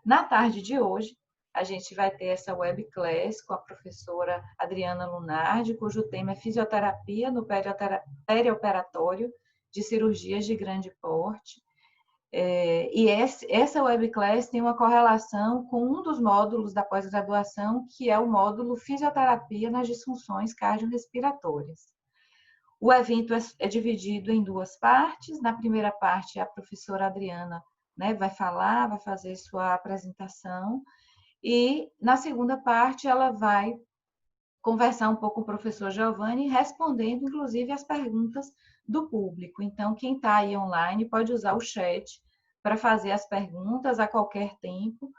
Na tarde de hoje, a gente vai ter essa webclass com a professora Adriana Lunardi, cujo tema é fisioterapia no perioperatório de cirurgias de grande porte. E essa webclass tem uma correlação com um dos módulos da pós-graduação, que é o módulo Fisioterapia nas disfunções cardiorrespiratórias. O evento é dividido em duas partes. Na primeira parte, a professora Adriana, né, vai falar, vai fazer sua apresentação. E na segunda parte, ela vai conversar um pouco com o professor Giovanni, respondendo, inclusive, as perguntas do público. Então, quem está aí online pode usar o chat para fazer as perguntas a qualquer tempo.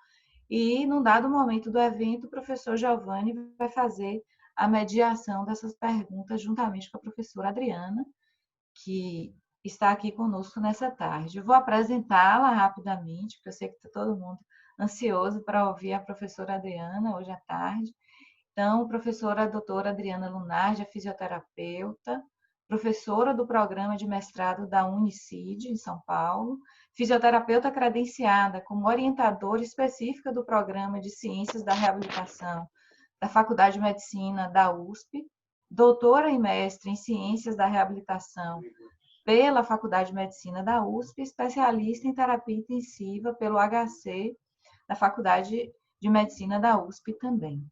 E, num dado momento do evento, o professor Giovanni vai fazer a mediação dessas perguntas juntamente com a professora Adriana, que está aqui conosco nessa tarde. Eu vou apresentá-la rapidamente, porque eu sei que está todo mundo ansioso para ouvir a professora Adriana hoje à tarde. Então, professora doutora Adriana Lunardi é fisioterapeuta, professora do programa de mestrado da Unicid, em São Paulo, fisioterapeuta credenciada como orientadora específica do programa de Ciências da Reabilitação da Faculdade de Medicina da USP, doutora e mestre em Ciências da Reabilitação pela Faculdade de Medicina da USP, especialista em terapia intensiva pelo HC da Faculdade de Medicina da USP também.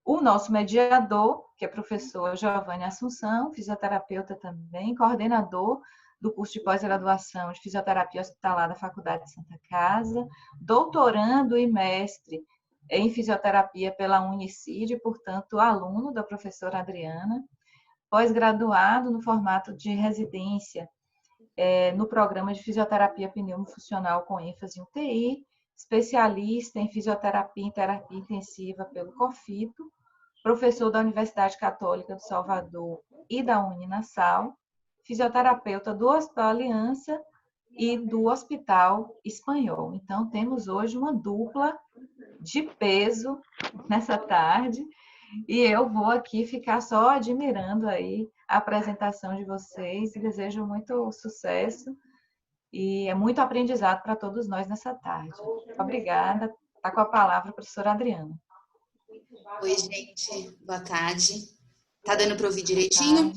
O nosso mediador, que é o professor Giovanni Assunção, fisioterapeuta também, coordenador do curso de pós-graduação de fisioterapia hospitalar da Faculdade de Santa Casa, doutorando e mestre em fisioterapia pela Unicid, portanto, aluno da professora Adriana, pós-graduado no formato de residência no programa de fisioterapia pneumofuncional com ênfase em UTI, especialista em fisioterapia e terapia intensiva pelo COFITO, professor da Universidade Católica do Salvador e da Uninasal, fisioterapeuta do Hospital Aliança e do Hospital Espanhol. Então, temos hoje uma dupla de peso nessa tarde, e eu vou aqui ficar só admirando aí a apresentação de vocês e desejo muito sucesso e é muito aprendizado para todos nós nessa tarde. Obrigada. Está com a palavra a professora Adriana. Oi, gente. Boa tarde. Tá dando para ouvir direitinho?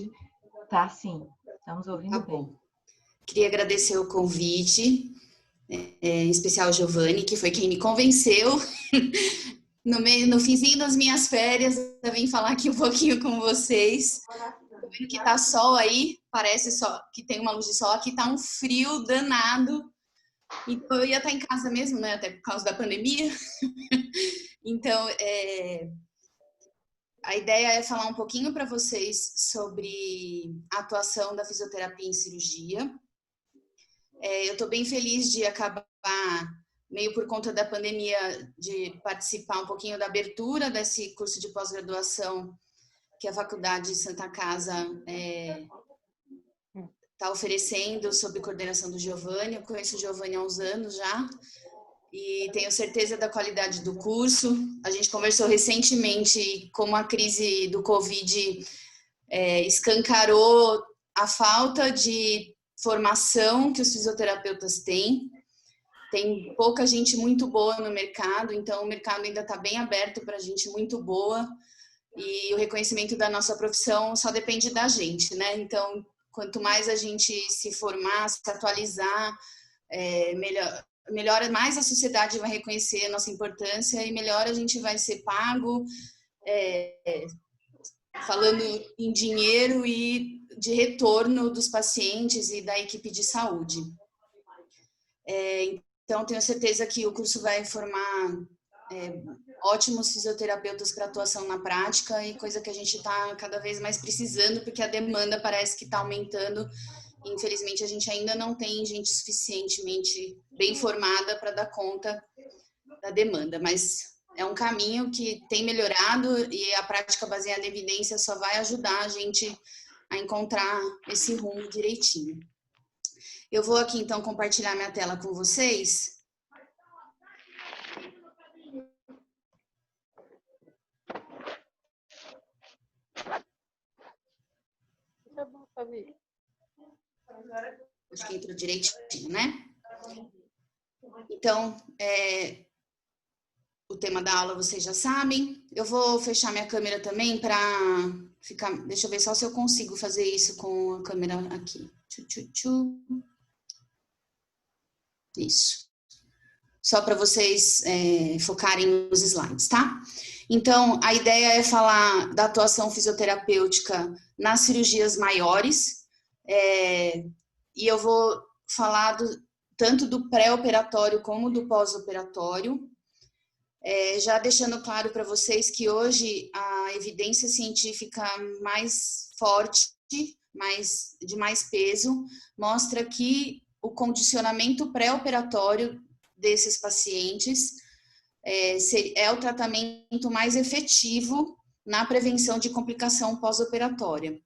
Tá, sim. Estamos ouvindo bem. Bom. Queria agradecer o convite, em especial ao Giovanni, que foi quem me convenceu no finzinho das minhas férias a vir falar aqui um pouquinho com vocês. Tô vendo que tá sol aí, parece só que tem uma luz de sol, aqui tá um frio danado. Então eu ia estar em casa mesmo, né, até por causa da pandemia. Então, a ideia é falar um pouquinho para vocês sobre a atuação da fisioterapia em cirurgia. Eu estou bem feliz de acabar, meio por conta da pandemia, de participar um pouquinho da abertura desse curso de pós-graduação que a Faculdade de Santa Casa está oferecendo, sob coordenação do Giovanni. Eu conheço o Giovanni há uns anos já e tenho certeza da qualidade do curso. A gente conversou recentemente como a crise do Covid escancarou a falta de formação que os fisioterapeutas têm. Tem pouca gente muito boa no mercado, então o mercado ainda está bem aberto para gente muito boa e o reconhecimento da nossa profissão só depende da gente, né? Então, quanto mais a gente se formar, se atualizar, melhor mais a sociedade vai reconhecer a nossa importância e melhor a gente vai ser pago, falando em dinheiro e de retorno dos pacientes e da equipe de saúde. Então, tenho certeza que o curso vai formar ótimos fisioterapeutas para atuação na prática e coisa que a gente está cada vez mais precisando, porque a demanda parece que está aumentando. Infelizmente, a gente ainda não tem gente suficientemente bem formada para dar conta da demanda, mas é um caminho que tem melhorado e a prática baseada em evidência só vai ajudar a gente a encontrar esse rumo direitinho. Eu vou aqui, então, compartilhar minha tela com vocês. Acho que entrou direitinho, né? Então, o tema da aula vocês já sabem. Eu vou fechar minha câmera também para ficar... Deixa eu ver só se eu consigo fazer isso com a câmera aqui. Isso. Só para vocês focarem nos slides, tá? Então, a ideia é falar da atuação fisioterapêutica nas cirurgias maiores. E eu vou falar tanto do pré-operatório como do pós-operatório. Já deixando claro para vocês que hoje a evidência científica mais forte, de mais peso, mostra que o condicionamento pré-operatório desses pacientes é o tratamento mais efetivo na prevenção de complicação pós-operatória.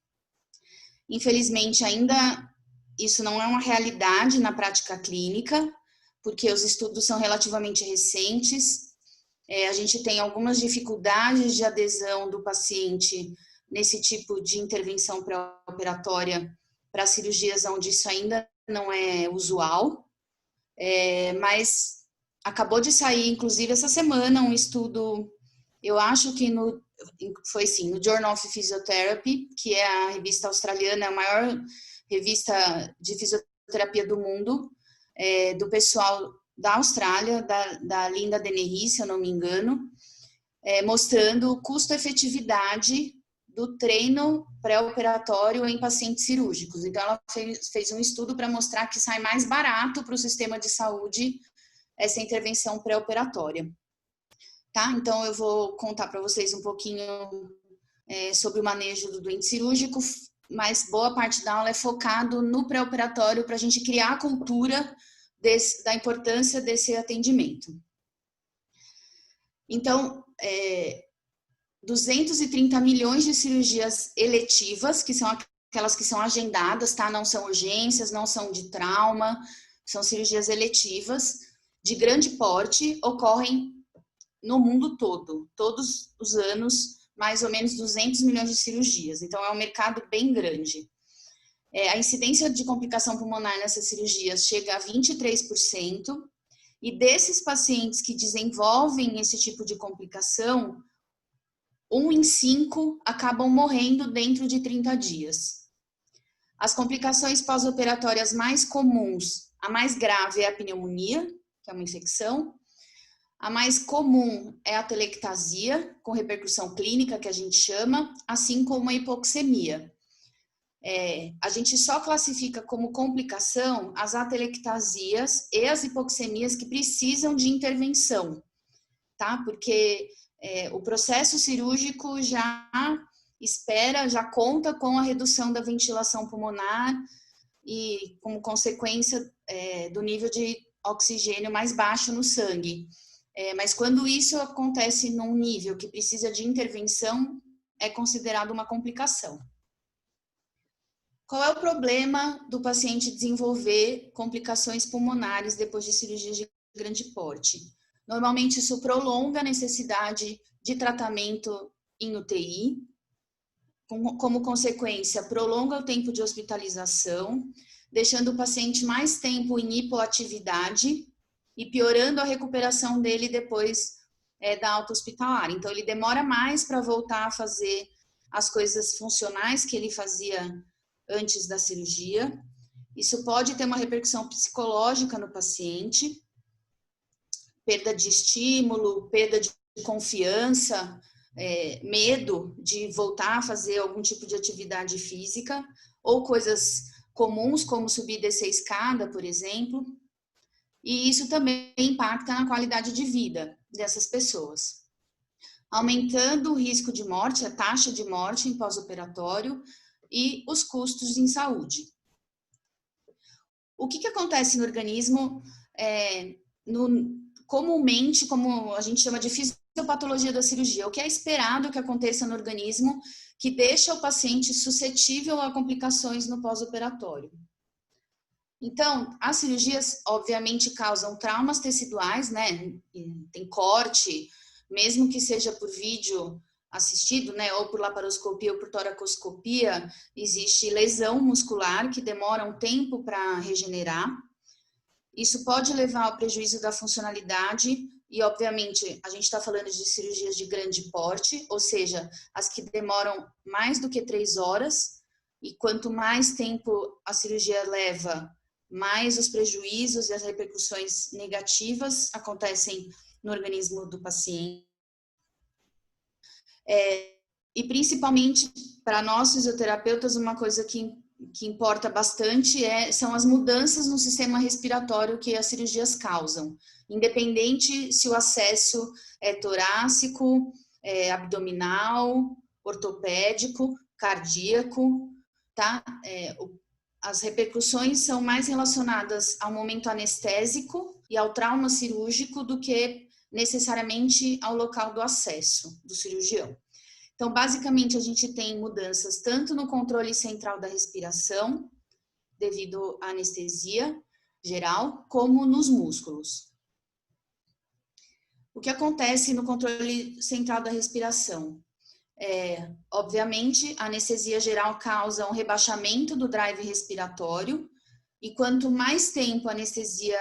Infelizmente, ainda isso não é uma realidade na prática clínica, porque os estudos são relativamente recentes. A gente tem algumas dificuldades de adesão do paciente nesse tipo de intervenção pré-operatória para cirurgias onde isso ainda não é usual, mas acabou de sair, inclusive, essa semana, um estudo, eu acho que foi sim, no Journal of Physiotherapy, que é a revista australiana, a maior revista de fisioterapia do mundo, do pessoal da Austrália, da Linda Dennehy, se eu não me engano, mostrando custo-efetividade do treino pré-operatório em pacientes cirúrgicos. Então, ela fez um estudo para mostrar que sai mais barato para o sistema de saúde essa intervenção pré-operatória. Tá? Então, eu vou contar para vocês um pouquinho sobre o manejo do doente cirúrgico, mas boa parte da aula é focado no pré-operatório para a gente criar a cultura da importância desse atendimento. Então, 230 milhões de cirurgias eletivas, que são aquelas que são agendadas, tá? Não são urgências, não são de trauma, são cirurgias eletivas, de grande porte, ocorrem no mundo todo, todos os anos, mais ou menos 200 milhões de cirurgias. Então, é um mercado bem grande. A incidência de complicação pulmonar nessas cirurgias chega a 23%, e desses pacientes que desenvolvem esse tipo de complicação, 1 em 5 acabam morrendo dentro de 30 dias. As complicações pós-operatórias mais comuns, a mais grave é a pneumonia, que é uma infecção. A mais comum é a telectasia, com repercussão clínica, que a gente chama, assim como a hipoxemia. A gente só classifica como complicação as atelectasias e as hipoxemias que precisam de intervenção, tá? Porque o processo cirúrgico já conta com a redução da ventilação pulmonar e como consequência do nível de oxigênio mais baixo no sangue. Mas quando isso acontece num nível que precisa de intervenção, é considerado uma complicação. Qual é o problema do paciente desenvolver complicações pulmonares depois de cirurgias de grande porte? Normalmente isso prolonga a necessidade de tratamento em UTI, como consequência, prolonga o tempo de hospitalização, deixando o paciente mais tempo em hipoatividade e piorando a recuperação dele depois da alta hospitalar. Então, ele demora mais para voltar a fazer as coisas funcionais que ele fazia antes da cirurgia. Isso pode ter uma repercussão psicológica no paciente, perda de estímulo, perda de confiança, medo de voltar a fazer algum tipo de atividade física, ou coisas comuns como subir e descer escada, por exemplo. E isso também impacta na qualidade de vida dessas pessoas, aumentando o risco de morte, a taxa de morte em pós-operatório e os custos em saúde. O que acontece no organismo, comumente, como a gente chama de fisiopatologia da cirurgia? O que é esperado que aconteça no organismo que deixa o paciente suscetível a complicações no pós-operatório? Então, as cirurgias, obviamente, causam traumas teciduais, né? Tem corte, mesmo que seja por vídeo assistido, né? Ou por laparoscopia ou por toracoscopia, existe lesão muscular que demora um tempo para regenerar. Isso pode levar ao prejuízo da funcionalidade E, obviamente, a gente está falando de cirurgias de grande porte, ou seja, as que demoram mais do que 3 horas. E quanto mais tempo a cirurgia leva, mais os prejuízos e as repercussões negativas acontecem no organismo do paciente. E, principalmente, para nós fisioterapeutas, uma coisa que importa bastante são as mudanças no sistema respiratório que as cirurgias causam. Independente se o acesso é torácico, abdominal, ortopédico, cardíaco, tá? As repercussões são mais relacionadas ao momento anestésico e ao trauma cirúrgico do que necessariamente ao local do acesso do cirurgião. Então, basicamente, a gente tem mudanças tanto no controle central da respiração, devido à anestesia geral, como nos músculos. O que acontece no controle central da respiração? Obviamente, a anestesia geral causa um rebaixamento do drive respiratório, e quanto mais tempo a anestesia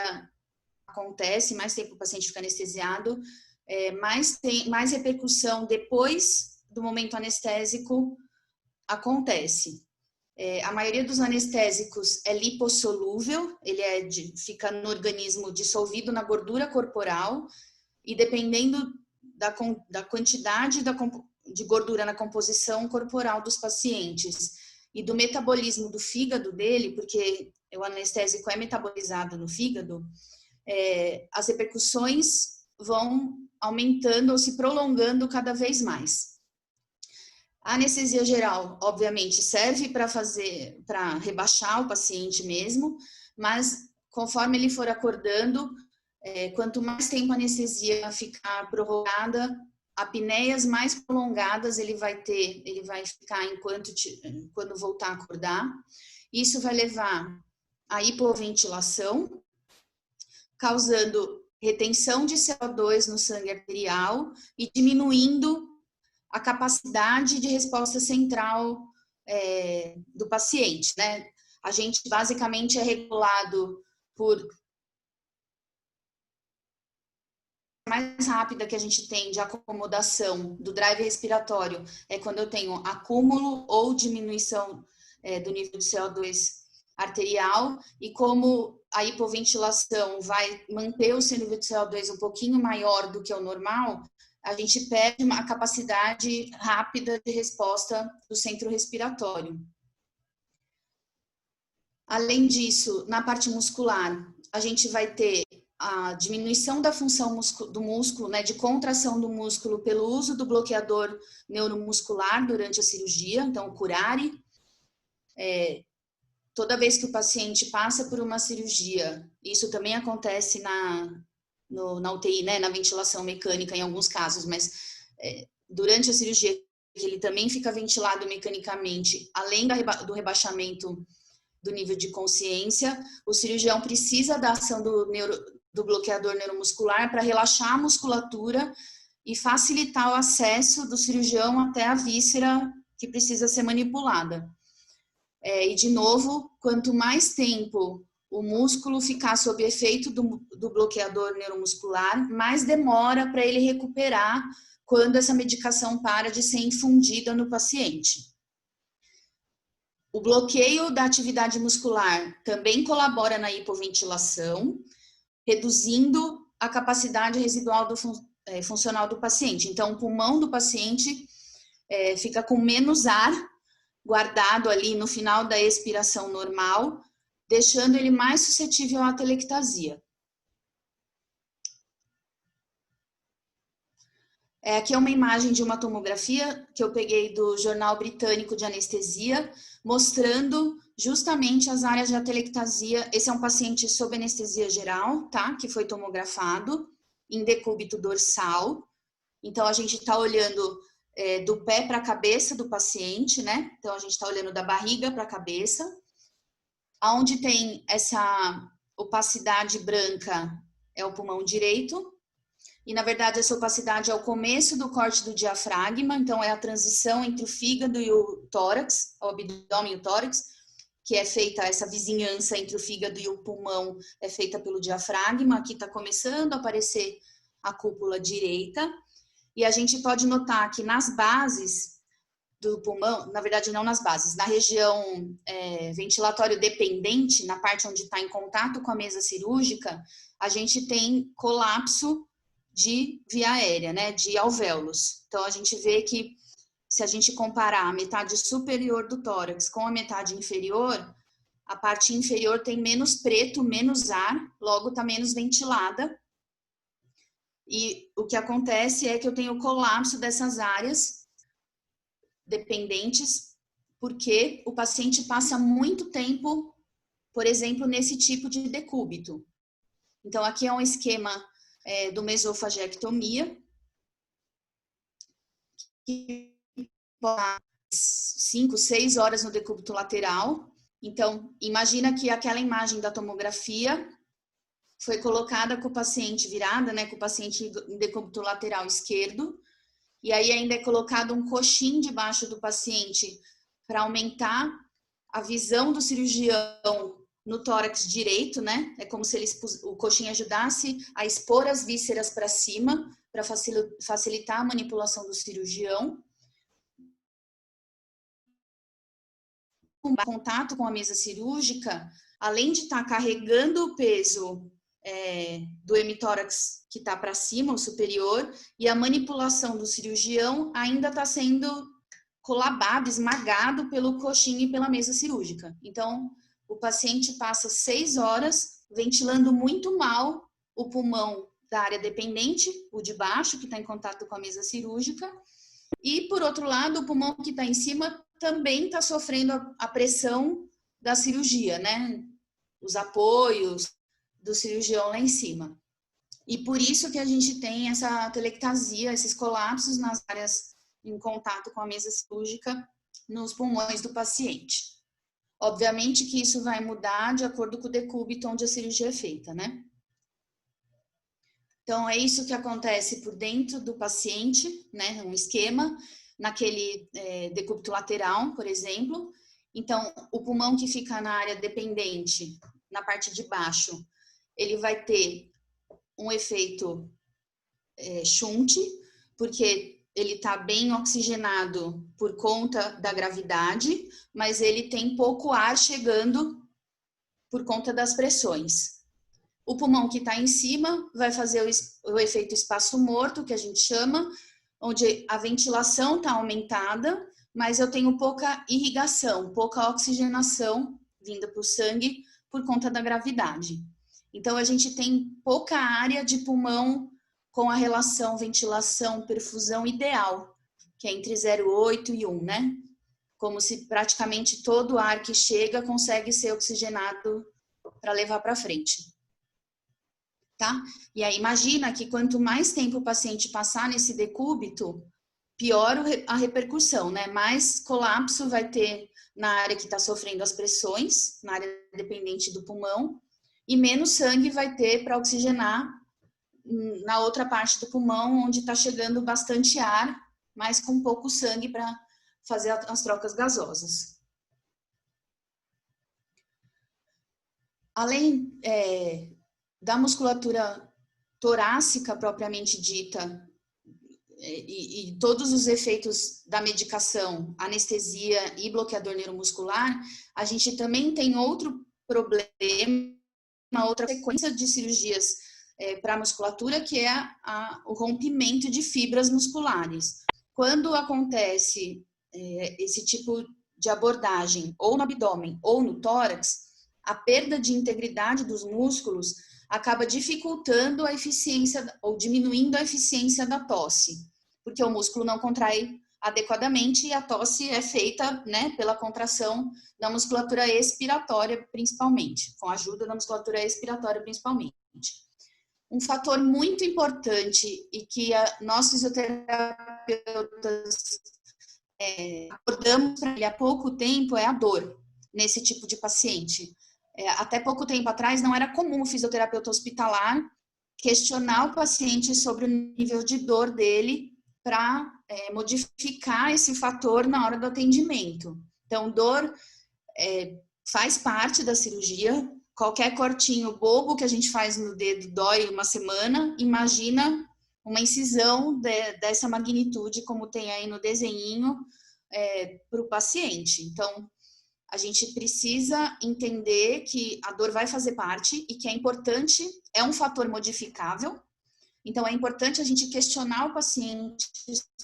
acontece, mais tempo o paciente fica anestesiado, mais repercussão depois do momento anestésico acontece. A maioria dos anestésicos é lipossolúvel, ele fica no organismo dissolvido na gordura corporal, e dependendo da quantidade de gordura na composição corporal dos pacientes e do metabolismo do fígado dele, porque o anestésico é metabolizado no fígado, as repercussões vão aumentando ou se prolongando cada vez mais. A anestesia geral, obviamente, serve para rebaixar o paciente mesmo, mas conforme ele for acordando, quanto mais tempo a anestesia ficar prorrogada, apneias mais prolongadas ele vai ficar quando voltar a acordar. Isso vai levar à hipoventilação, causando retenção de CO2 no sangue arterial e diminuindo a capacidade de resposta central do paciente, né? A gente basicamente é regulado por mais rápida que a gente tem de acomodação do drive respiratório quando eu tenho acúmulo ou diminuição do nível de CO2 arterial, e como a hipoventilação vai manter o seu nível de CO2 um pouquinho maior do que o normal, a gente perde uma capacidade rápida de resposta do centro respiratório. Além disso, na parte muscular, a gente vai ter a diminuição da função do músculo, né, de contração do músculo pelo uso do bloqueador neuromuscular durante a cirurgia, então o curare. Toda vez que o paciente passa por uma cirurgia, isso também acontece na UTI, né, na ventilação mecânica em alguns casos, mas durante a cirurgia ele também fica ventilado mecanicamente, além do rebaixamento do nível de consciência, o cirurgião precisa da ação do bloqueador neuromuscular para relaxar a musculatura e facilitar o acesso do cirurgião até a víscera que precisa ser manipulada. E, de novo, quanto mais tempo o músculo ficar sob efeito do bloqueador neuromuscular, mais demora para ele recuperar quando essa medicação para de ser infundida no paciente. O bloqueio da atividade muscular também colabora na hipoventilação, reduzindo a capacidade residual funcional do paciente. Então, o pulmão do paciente fica com menos ar guardado ali no final da expiração normal, deixando ele mais suscetível à atelectasia. Aqui é uma imagem de uma tomografia que eu peguei do Jornal Britânico de Anestesia, mostrando justamente as áreas de atelectasia. Esse é um paciente sob anestesia geral, tá? Que foi tomografado em decúbito dorsal. Então, a gente está olhando do pé para a cabeça do paciente, né? Então, a gente está olhando da barriga para a cabeça. Onde tem essa opacidade branca é o pulmão direito. E, na verdade, essa opacidade é o começo do corte do diafragma, então é a transição entre o fígado e o tórax, o abdômen e o tórax, que é feita, essa vizinhança entre o fígado e o pulmão é feita pelo diafragma. Aqui está começando a aparecer a cúpula direita. E a gente pode notar que nas bases do pulmão, na verdade não nas bases, na região ventilatório dependente, na parte onde está em contato com a mesa cirúrgica, a gente tem colapso de via aérea, né, de alvéolos. Então a gente vê que se a gente comparar a metade superior do tórax com a metade inferior, a parte inferior tem menos preto, menos ar, logo está menos ventilada. E o que acontece é que eu tenho colapso dessas áreas dependentes, porque o paciente passa muito tempo, por exemplo, nesse tipo de decúbito. Então, aqui é um esquema de uma esofagectomia, que 5, 6 horas no decúbito lateral. Então, imagina que aquela imagem da tomografia foi colocada com o paciente virada, né, com o paciente em decúbito lateral esquerdo, e aí ainda é colocado um coxim debaixo do paciente para aumentar a visão do cirurgião no tórax direito, né? É como se o coxim ajudasse a expor as vísceras para cima, para facilitar a manipulação do cirurgião. O contato com a mesa cirúrgica, além de estar carregando o peso do hemitórax que está para cima, o superior, e a manipulação do cirurgião ainda está sendo colabado, esmagado pelo coxim e pela mesa cirúrgica. Então, o paciente passa 6 horas ventilando muito mal o pulmão da área dependente, o de baixo, que está em contato com a mesa cirúrgica, e, por outro lado, o pulmão que está em cima também está sofrendo a pressão da cirurgia, né? Os apoios do cirurgião lá em cima. E por isso que a gente tem essa telectasia, esses colapsos nas áreas em contato com a mesa cirúrgica nos pulmões do paciente. Obviamente que isso vai mudar de acordo com o decúbito onde a cirurgia é feita, né? Então, é isso que acontece por dentro do paciente, né? Um esquema, naquele decúbito lateral, por exemplo. Então, o pulmão que fica na área dependente, na parte de baixo, ele vai ter um efeito shunt, porque ele está bem oxigenado por conta da gravidade, mas ele tem pouco ar chegando por conta das pressões. O pulmão que está em cima vai fazer o efeito espaço morto, que a gente chama, onde a ventilação está aumentada, mas eu tenho pouca irrigação, pouca oxigenação vinda para o sangue por conta da gravidade. Então, a gente tem pouca área de pulmão com a relação ventilação-perfusão ideal, que é entre 0,8 e 1, né? Como se praticamente todo o ar que chega consegue ser oxigenado para levar para frente. Tá? E aí, imagina que quanto mais tempo o paciente passar nesse decúbito, pior a repercussão, né? Mais colapso vai ter na área que está sofrendo as pressões, na área dependente do pulmão, e menos sangue vai ter para oxigenar na outra parte do pulmão, onde está chegando bastante ar, mas com pouco sangue para fazer as trocas gasosas. Além da musculatura torácica propriamente dita e todos os efeitos da medicação, anestesia e bloqueador neuromuscular, a gente também tem outro problema, uma outra sequência de cirurgias para a musculatura, que é o rompimento de fibras musculares. Quando acontece esse tipo de abordagem, ou no abdômen ou no tórax, a perda de integridade dos músculos acaba dificultando a eficiência ou diminuindo a eficiência da tosse, porque o músculo não contrai adequadamente e a tosse é feita, né, pela contração da musculatura expiratória, principalmente, com a ajuda da musculatura expiratória, principalmente. Um fator muito importante e que nós fisioterapeutas abordamos para ele há pouco tempo é a dor nesse tipo de paciente. Até pouco tempo atrás não era comum o fisioterapeuta hospitalar questionar o paciente sobre o nível de dor dele para modificar esse fator na hora do atendimento. Então, dor faz parte da cirurgia. Qualquer cortinho bobo que a gente faz no dedo dói uma semana. Imagina uma incisão dessa magnitude, como tem aí no desenho, para o paciente. Então, a gente precisa entender que a dor vai fazer parte e que é importante, é um fator modificável. Então, é importante a gente questionar o paciente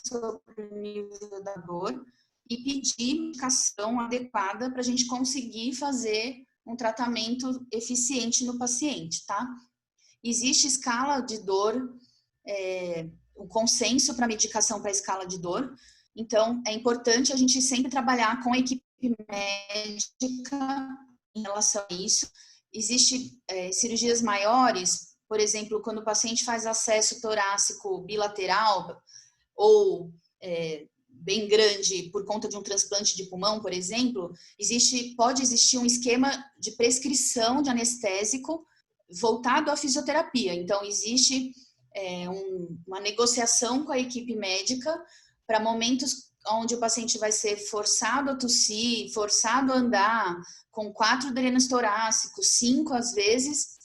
sobre o nível da dor e pedir indicação adequada para a gente conseguir fazer um tratamento eficiente no paciente, tá? Existe escala de dor, um consenso para medicação para a escala de dor. Então, é importante a gente sempre trabalhar com a equipe médica em relação a isso. Existem cirurgias maiores, por exemplo, quando o paciente faz acesso torácico bilateral ou bem grande por conta de um transplante de pulmão, por exemplo, pode existir um esquema de prescrição de anestésico voltado à fisioterapia. Então, existe uma negociação com a equipe médica para momentos onde o paciente vai ser forçado a tossir, forçado a andar, com 4 drenos torácicos, 5 às vezes,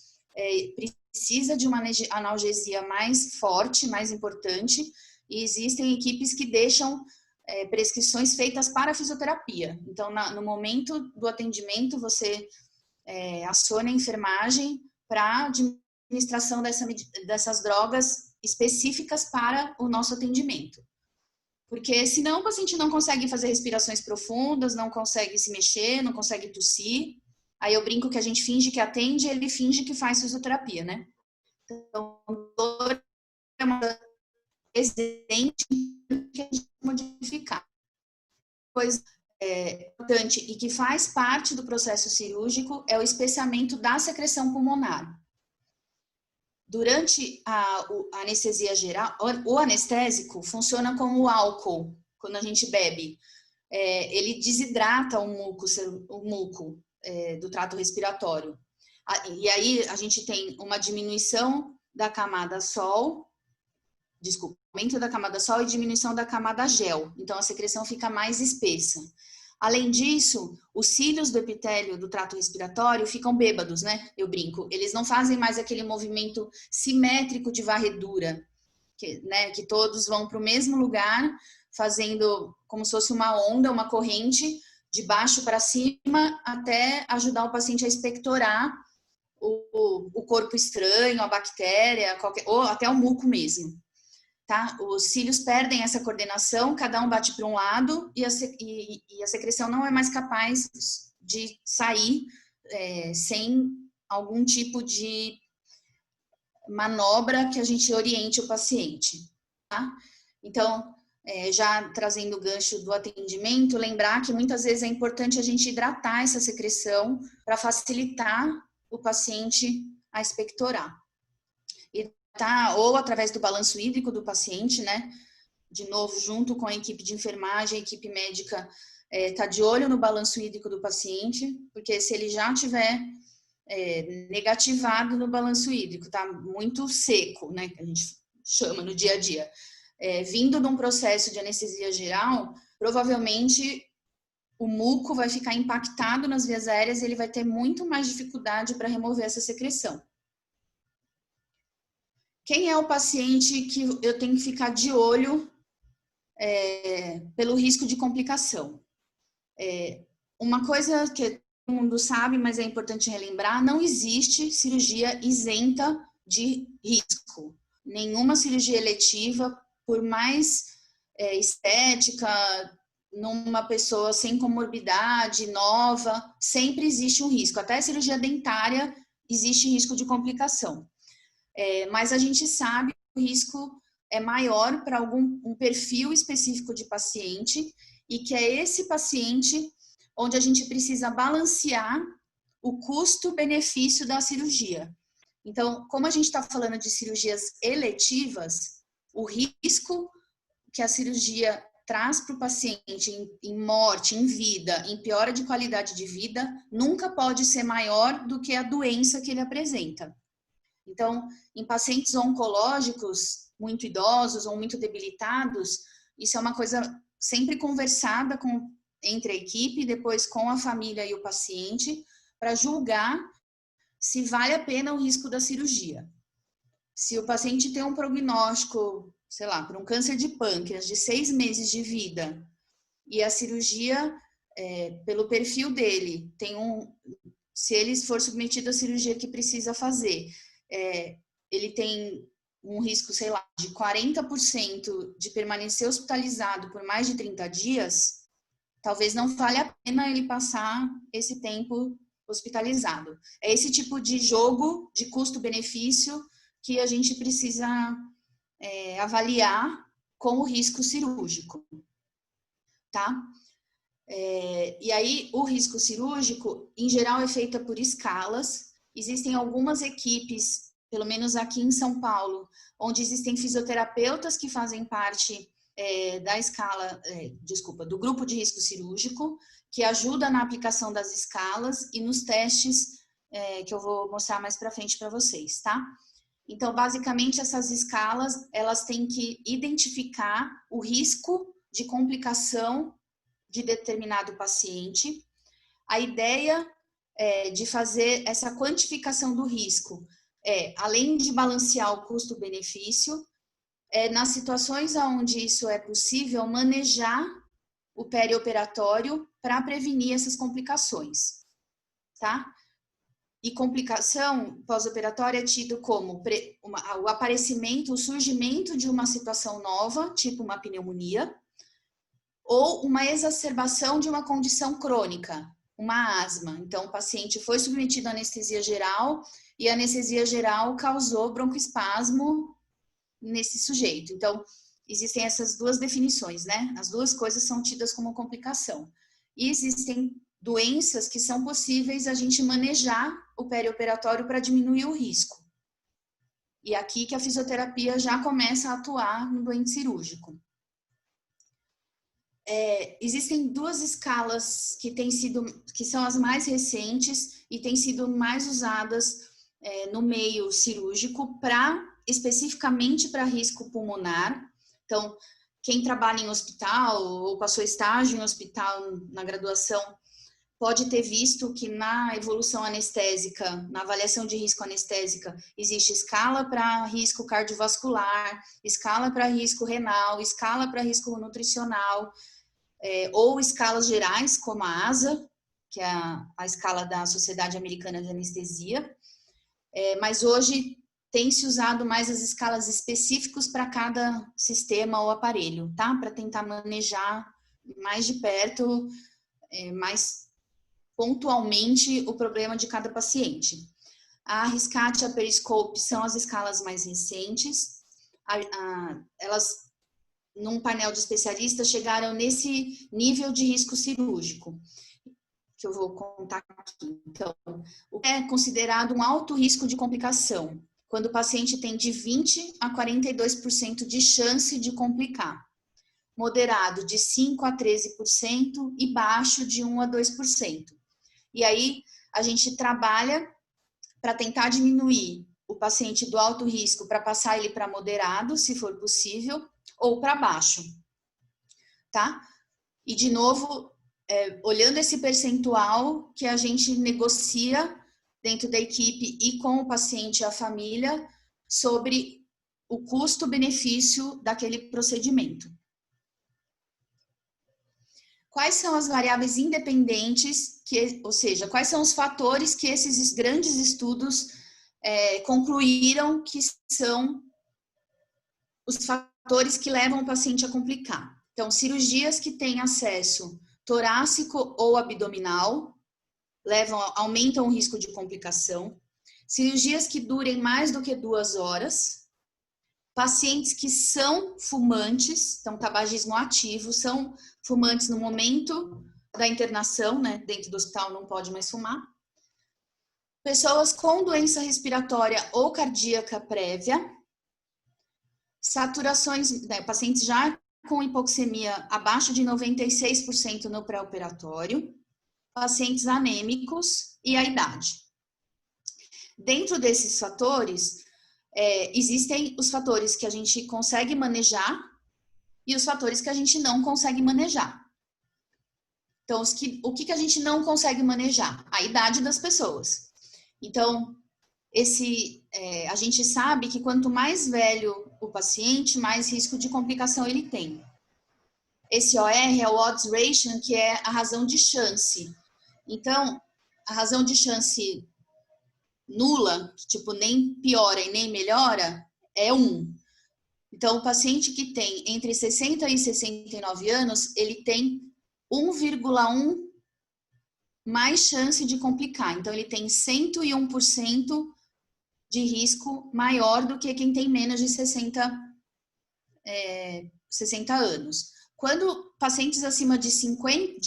precisa de uma analgesia mais forte, mais importante, e existem equipes que deixam prescrições feitas para fisioterapia. Então, no momento do atendimento, você aciona a enfermagem para administração dessas drogas específicas para o nosso atendimento. Porque senão o paciente não consegue fazer respirações profundas, não consegue se mexer, não consegue tossir. Aí eu brinco que a gente finge que atende, ele finge que faz fisioterapia, né? Então, dor é uma presente que a gente modificar. Coisa importante e que faz parte do processo cirúrgico é o espessamento da secreção pulmonar. Durante a anestesia geral, o anestésico funciona como o álcool, quando a gente bebe. Ele desidrata o muco do trato respiratório. E aí a gente tem uma diminuição da camada sol, aumento da camada sol e diminuição da camada gel. Então a secreção fica mais espessa. Além disso, os cílios do epitélio do trato respiratório ficam bêbados, né? Eu brinco. Eles não fazem mais aquele movimento simétrico de varredura, que todos vão para o mesmo lugar, fazendo como se fosse uma onda, uma corrente, de baixo para cima, até ajudar o paciente a expectorar o corpo estranho, a bactéria, ou até o muco mesmo. Tá? Os cílios perdem essa coordenação, cada um bate para um lado e a secreção não é mais capaz de sair sem algum tipo de manobra que a gente oriente o paciente. Tá? Então, já trazendo o gancho do atendimento, lembrar que muitas vezes é importante a gente hidratar essa secreção para facilitar o paciente a expectorar. Ou através do balanço hídrico do paciente, né? De novo, junto com a equipe de enfermagem, a equipe médica tá de olho no balanço hídrico do paciente, porque se ele já tiver negativado no balanço hídrico, tá muito seco, né? Que a gente chama no dia a dia. Vindo de um processo de anestesia geral, provavelmente o muco vai ficar impactado nas vias aéreas e ele vai ter muito mais dificuldade para remover essa secreção. Quem é o paciente que eu tenho que ficar de olho pelo risco de complicação? Uma coisa que todo mundo sabe, mas é importante relembrar, não existe cirurgia isenta de risco. Nenhuma cirurgia eletiva, por mais estética, numa pessoa sem comorbidade, nova, sempre existe um risco. Até a cirurgia dentária existe risco de complicação. Mas a gente sabe que o risco é maior para um perfil específico de paciente e que é esse paciente onde a gente precisa balancear o custo-benefício da cirurgia. Então, como a gente está falando de cirurgias eletivas, o risco que a cirurgia traz para o paciente em morte, em vida, em piora de qualidade de vida, nunca pode ser maior do que a doença que ele apresenta. Então, em pacientes oncológicos, muito idosos ou muito debilitados, isso é uma coisa sempre conversada entre a equipe, depois com a família e o paciente, para julgar se vale a pena o risco da cirurgia. Se o paciente tem um prognóstico, sei lá, por um câncer de pâncreas de 6 meses de vida e a cirurgia, pelo perfil dele, se ele for submetido à cirurgia que precisa fazer, ele tem um risco, sei lá, de 40% de permanecer hospitalizado por mais de 30 dias, talvez não vale a pena ele passar esse tempo hospitalizado. É esse tipo de jogo de custo-benefício que a gente precisa avaliar com o risco cirúrgico, tá? E aí, o risco cirúrgico, em geral, é feito por escalas. Existem algumas equipes, pelo menos aqui em São Paulo, onde existem fisioterapeutas que fazem parte da escala, do grupo de risco cirúrgico, que ajuda na aplicação das escalas e nos testes que eu vou mostrar mais para frente para vocês, tá? Então, basicamente, essas escalas, elas têm que identificar o risco de complicação de determinado paciente. A ideia de fazer essa quantificação do risco além de balancear o custo-benefício, nas situações onde isso é possível, manejar o perioperatório para prevenir essas complicações, tá? E complicação pós-operatória é tido como o aparecimento, o surgimento de uma situação nova, tipo uma pneumonia, ou uma exacerbação de uma condição crônica, uma asma. Então, o paciente foi submetido à anestesia geral e a anestesia geral causou broncoespasmo nesse sujeito. Então, existem essas duas definições, né? As duas coisas são tidas como complicação. E existem doenças que são possíveis a gente manejar o perioperatório para diminuir o risco. E aqui que a fisioterapia já começa a atuar no doente cirúrgico. Existem duas escalas que são as mais recentes e têm sido mais usadas no meio cirúrgico especificamente para risco pulmonar. Então, quem trabalha em hospital ou passou estágio em hospital na graduação pode ter visto que na evolução anestésica, na avaliação de risco anestésica, existe escala para risco cardiovascular, escala para risco renal, escala para risco nutricional, ou escalas gerais, como a ASA, que é a escala da Sociedade Americana de Anestesia. Mas hoje tem se usado mais as escalas específicas para cada sistema ou aparelho, tá? Para tentar manejar mais de perto, mais pontualmente o problema de cada paciente. A RISCAT e a Periscope são as escalas mais recentes. Elas, num painel de especialistas, chegaram nesse nível de risco cirúrgico, que eu vou contar aqui. Então, o que é considerado um alto risco de complicação? Quando o paciente tem de 20% a 42% de chance de complicar. Moderado, de 5% a 13% e baixo, de 1% a 2%. E aí, a gente trabalha para tentar diminuir o paciente do alto risco para passar ele para moderado, se for possível, ou para baixo, tá? E, de novo, olhando esse percentual que a gente negocia dentro da equipe e com o paciente e a família sobre o custo-benefício daquele procedimento. Quais são as variáveis independentes, ou seja, quais são os fatores que esses grandes estudos concluíram que são os fatores que levam o paciente a complicar? Então, cirurgias que têm acesso torácico ou abdominal aumentam o risco de complicação. Cirurgias que durem mais do que 2 horas. Pacientes que são fumantes, então tabagismo ativo, são fumantes no momento da internação, né? Dentro do hospital não pode mais fumar. Pessoas com doença respiratória ou cardíaca prévia. Saturações, pacientes já com hipoxemia abaixo de 96% no pré-operatório. Pacientes anêmicos e a idade. Dentro desses fatores, existem os fatores que a gente consegue manejar e os fatores que a gente não consegue manejar. Então, o que a gente não consegue manejar? A idade das pessoas. Então, A gente sabe que quanto mais velho o paciente, mais risco de complicação ele tem. Esse OR é o odds ratio, que é a razão de chance. Então, a razão de chance nula, que tipo nem piora e nem melhora, é 1. Então, o paciente que tem entre 60 e 69 anos, ele tem 1,1 mais chance de complicar. Então, ele tem 101% de risco maior do que quem tem menos de 60 anos. Quando pacientes acima de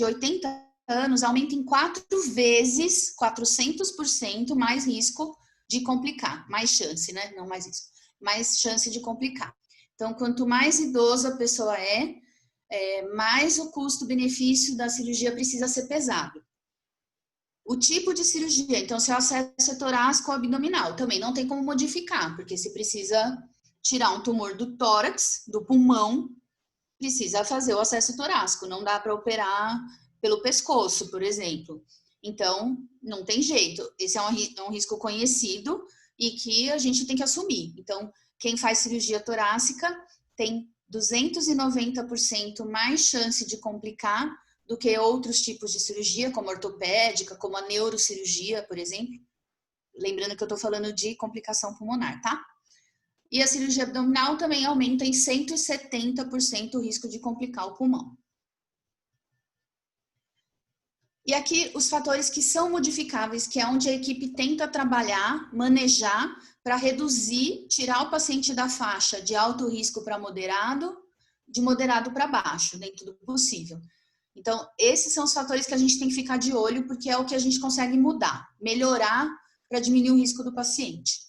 80 anos aumentam 4 vezes, 400% mais risco de complicar, mais chance, né? Não mais risco, mais chance de complicar. Então, quanto mais idosa a pessoa mais o custo-benefício da cirurgia precisa ser pesado. O tipo de cirurgia, então, se o acesso é torácico ou abdominal, também não tem como modificar, porque se precisa tirar um tumor do tórax, do pulmão, precisa fazer o acesso torácico, não dá para operar pelo pescoço, por exemplo. Então, não tem jeito. Esse é um risco conhecido e que a gente tem que assumir. Então, quem faz cirurgia torácica tem 290% mais chance de complicar do que outros tipos de cirurgia, como a ortopédica, como a neurocirurgia, por exemplo. Lembrando que eu estou falando de complicação pulmonar, tá? E a cirurgia abdominal também aumenta em 170% o risco de complicar o pulmão. E aqui os fatores que são modificáveis, que é onde a equipe tenta trabalhar, manejar, para reduzir, tirar o paciente da faixa de alto risco para moderado, de moderado para baixo, dentro do possível. Então, esses são os fatores que a gente tem que ficar de olho, porque é o que a gente consegue mudar, melhorar para diminuir o risco do paciente.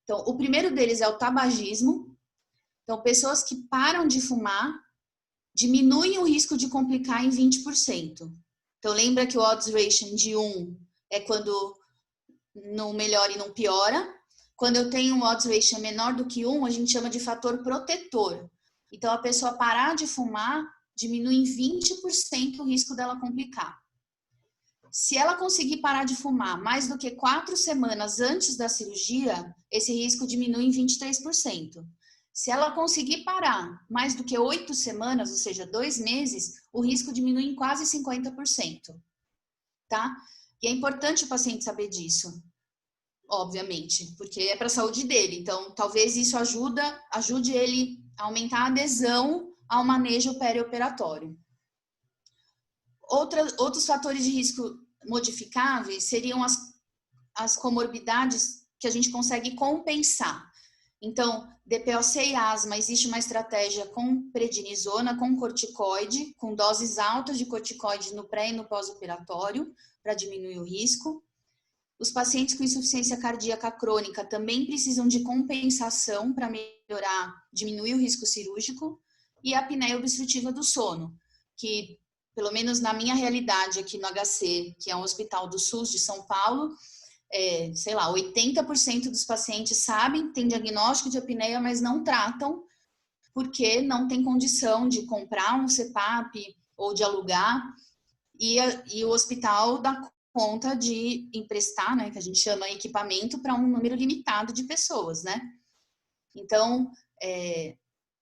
Então, o primeiro deles é o tabagismo. Então, pessoas que param de fumar diminuem o risco de complicar em 20%. Então, lembra que o odds ratio de 1 é quando não melhora e não piora. Quando eu tenho um odds ratio menor do que 1, a gente chama de fator protetor. Então, a pessoa parar de fumar diminui em 20% o risco dela complicar. Se ela conseguir parar de fumar mais do que 4 semanas antes da cirurgia, esse risco diminui em 23%. Se ela conseguir parar mais do que 8 semanas, ou seja, 2 meses, o risco diminui em quase 50%. Tá? E é importante o paciente saber disso, obviamente, porque é para a saúde dele. Então, talvez isso ajude ele a aumentar a adesão ao manejo perioperatório. Outros fatores de risco modificáveis seriam as comorbidades que a gente consegue compensar. Então, DPOC e asma, existe uma estratégia com prednisona, com corticoide, com doses altas de corticoide no pré e no pós-operatório, para diminuir o risco. Os pacientes com insuficiência cardíaca crônica também precisam de compensação para melhorar, diminuir o risco cirúrgico. E a apneia obstrutiva do sono, que, pelo menos na minha realidade aqui no HC, que é um hospital do SUS de São Paulo, 80% dos pacientes sabem, têm diagnóstico de apneia, mas não tratam, porque não tem condição de comprar um CPAP ou de alugar, e o hospital dá conta de emprestar, né, que a gente chama equipamento, para um número limitado de pessoas, né? Então,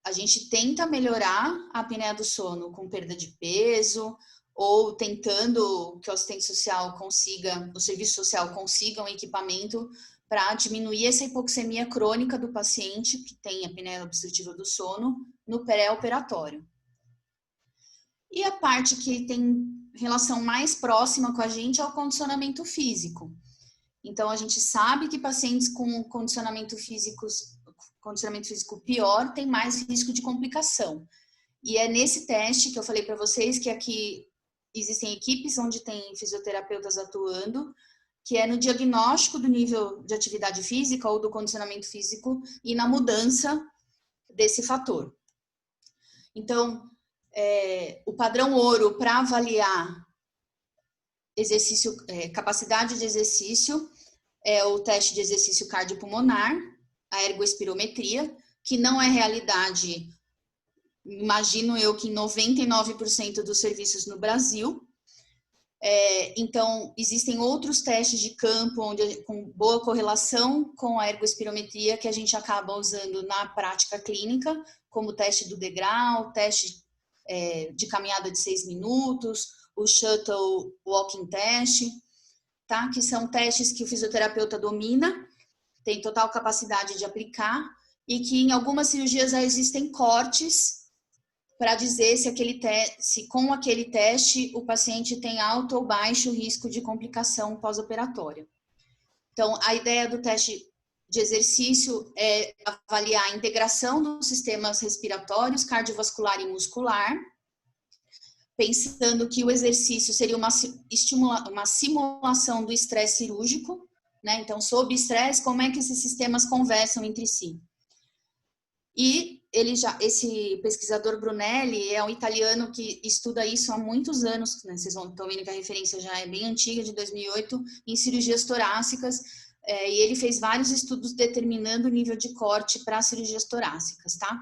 a gente tenta melhorar a apneia do sono com perda de peso, ou tentando que o assistente social consiga, o serviço social consiga um equipamento para diminuir essa hipoxemia crônica do paciente que tem apneia obstrutiva do sono no pré-operatório. E a parte que tem relação mais próxima com a gente é o condicionamento físico. Então, a gente sabe que pacientes com condicionamento físico pior têm mais risco de complicação. E é nesse teste que eu falei para vocês que aqui existem equipes onde tem fisioterapeutas atuando, que é no diagnóstico do nível de atividade física ou do condicionamento físico e na mudança desse fator. Então, o padrão ouro para avaliar capacidade de exercício é o teste de exercício cardiopulmonar, a ergoespirometria, que não é realidade, imagino eu, que em 99% dos serviços no Brasil. Então, existem outros testes de campo com boa correlação com a ergospirometria que a gente acaba usando na prática clínica, como o teste do degrau, teste de caminhada de 6 minutos, o shuttle walking test, tá? Que são testes que o fisioterapeuta domina, tem total capacidade de aplicar e que em algumas cirurgias já existem cortes para dizer se com aquele teste o paciente tem alto ou baixo risco de complicação pós-operatória. Então, a ideia do teste de exercício é avaliar a integração dos sistemas respiratórios, cardiovascular e muscular, pensando que o exercício seria uma simulação do estresse cirúrgico, né? Então, sob estresse, como é que esses sistemas conversam entre si? E esse pesquisador Brunelli é um italiano que estuda isso há muitos anos, né? Vocês estão vendo que a referência já é bem antiga, de 2008, em cirurgias torácicas, e ele fez vários estudos determinando o nível de corte para cirurgias torácicas, tá?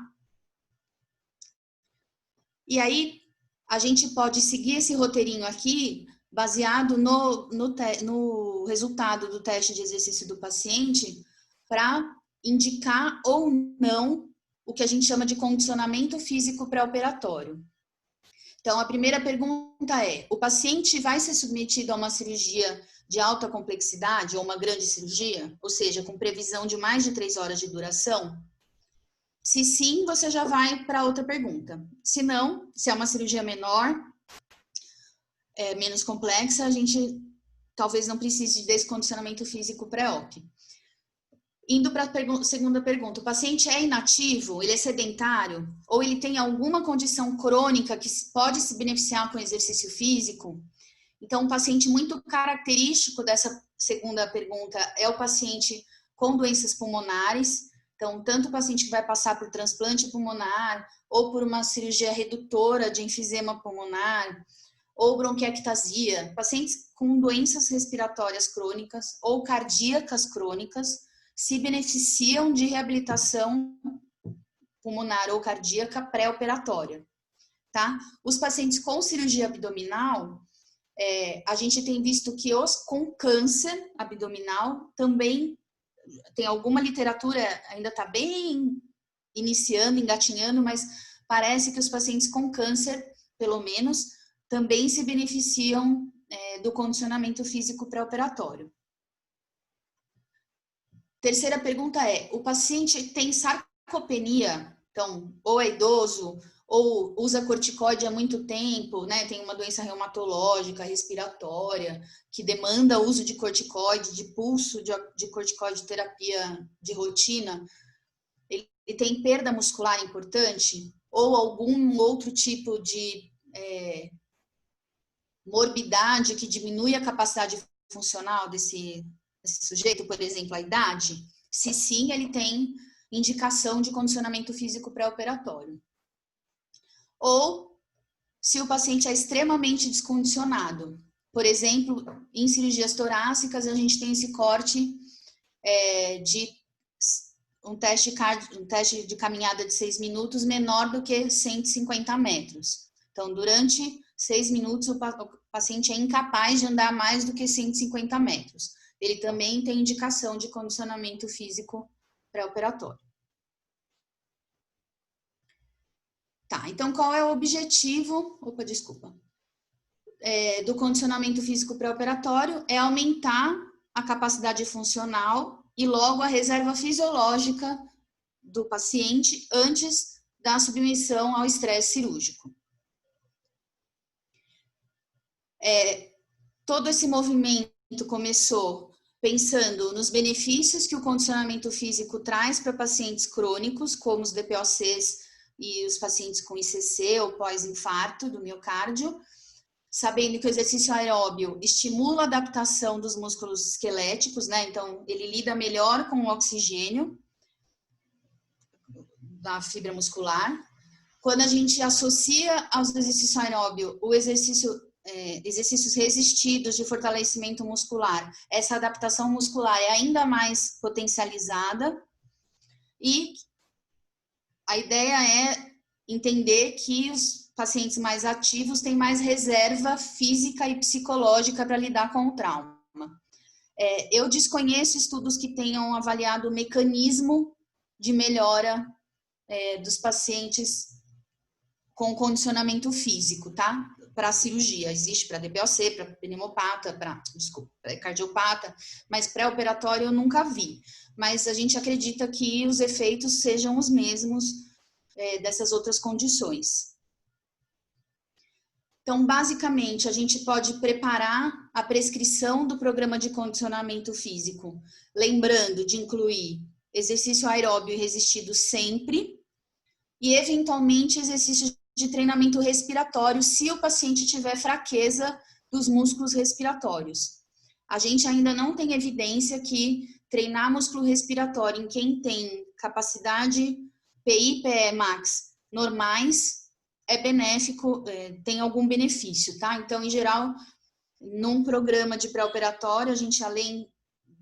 E aí, a gente pode seguir esse roteirinho aqui, baseado no resultado do teste de exercício do paciente, para indicar ou não o que a gente chama de condicionamento físico pré-operatório. Então, a primeira pergunta é: o paciente vai ser submetido a uma cirurgia de alta complexidade ou uma grande cirurgia, ou seja, com previsão de mais de 3 horas de duração? Se sim, você já vai para outra pergunta. Se não, se é uma cirurgia menor, menos complexa, a gente talvez não precise desse condicionamento físico pré-op. Indo para a segunda pergunta, o paciente é inativo, ele é sedentário, ou ele tem alguma condição crônica que pode se beneficiar com exercício físico? Então, um paciente muito característico dessa segunda pergunta é o paciente com doenças pulmonares. Então, tanto o paciente que vai passar por transplante pulmonar, ou por uma cirurgia redutora de enfisema pulmonar, ou bronquiectasia, pacientes com doenças respiratórias crônicas ou cardíacas crônicas, se beneficiam de reabilitação pulmonar ou cardíaca pré-operatória, tá? Os pacientes com cirurgia abdominal, a gente tem visto que os com câncer abdominal também tem alguma literatura, ainda está bem iniciando, engatinhando, mas parece que os pacientes com câncer, pelo menos, também se beneficiam do condicionamento físico pré-operatório. Terceira pergunta é: o paciente tem sarcopenia, então, ou é idoso, ou usa corticoide há muito tempo, né? Tem uma doença reumatológica, respiratória, que demanda o uso de corticoide, de pulso de corticoide terapia de rotina. Ele tem perda muscular importante? Ou algum outro tipo de morbidade que diminui a capacidade funcional desse sujeito, por exemplo, a idade? Se sim, ele tem indicação de condicionamento físico pré-operatório. Ou se o paciente é extremamente descondicionado. Por exemplo, em cirurgias torácicas, a gente tem esse corte de um teste de caminhada de 6 minutos menor do que 150 metros. Então, durante 6 minutos, o paciente é incapaz de andar mais do que 150 metros. Ele também tem indicação de condicionamento físico pré-operatório. Tá, então qual é o objetivo, do condicionamento físico pré-operatório? É aumentar a capacidade funcional e logo a reserva fisiológica do paciente antes da submissão ao estresse cirúrgico. Todo esse movimento começou pensando nos benefícios que o condicionamento físico traz para pacientes crônicos, como os DPOCs e os pacientes com ICC ou pós-infarto do miocárdio, sabendo que o exercício aeróbio estimula a adaptação dos músculos esqueléticos, né? Então, ele lida melhor com o oxigênio da fibra muscular. Quando a gente associa aos exercícios aeróbio o exercícios resistidos de fortalecimento muscular, essa adaptação muscular é ainda mais potencializada e a ideia é entender que os pacientes mais ativos têm mais reserva física e psicológica para lidar com o trauma. Eu desconheço estudos que tenham avaliado o mecanismo de melhora dos pacientes com condicionamento físico, tá? Para cirurgia. Existe para DBOC, para pneumopata, para cardiopata, mas pré-operatório eu nunca vi. Mas a gente acredita que os efeitos sejam os mesmos dessas outras condições. Então, basicamente, a gente pode preparar a prescrição do programa de condicionamento físico, lembrando de incluir exercício aeróbio resistido sempre e, eventualmente, exercícios de treinamento respiratório, se o paciente tiver fraqueza dos músculos respiratórios. A gente ainda não tem evidência que treinar músculo respiratório em quem tem capacidade PI, PE max normais é benéfico, tem algum benefício, tá? Então, em geral, num programa de pré-operatório, a gente, além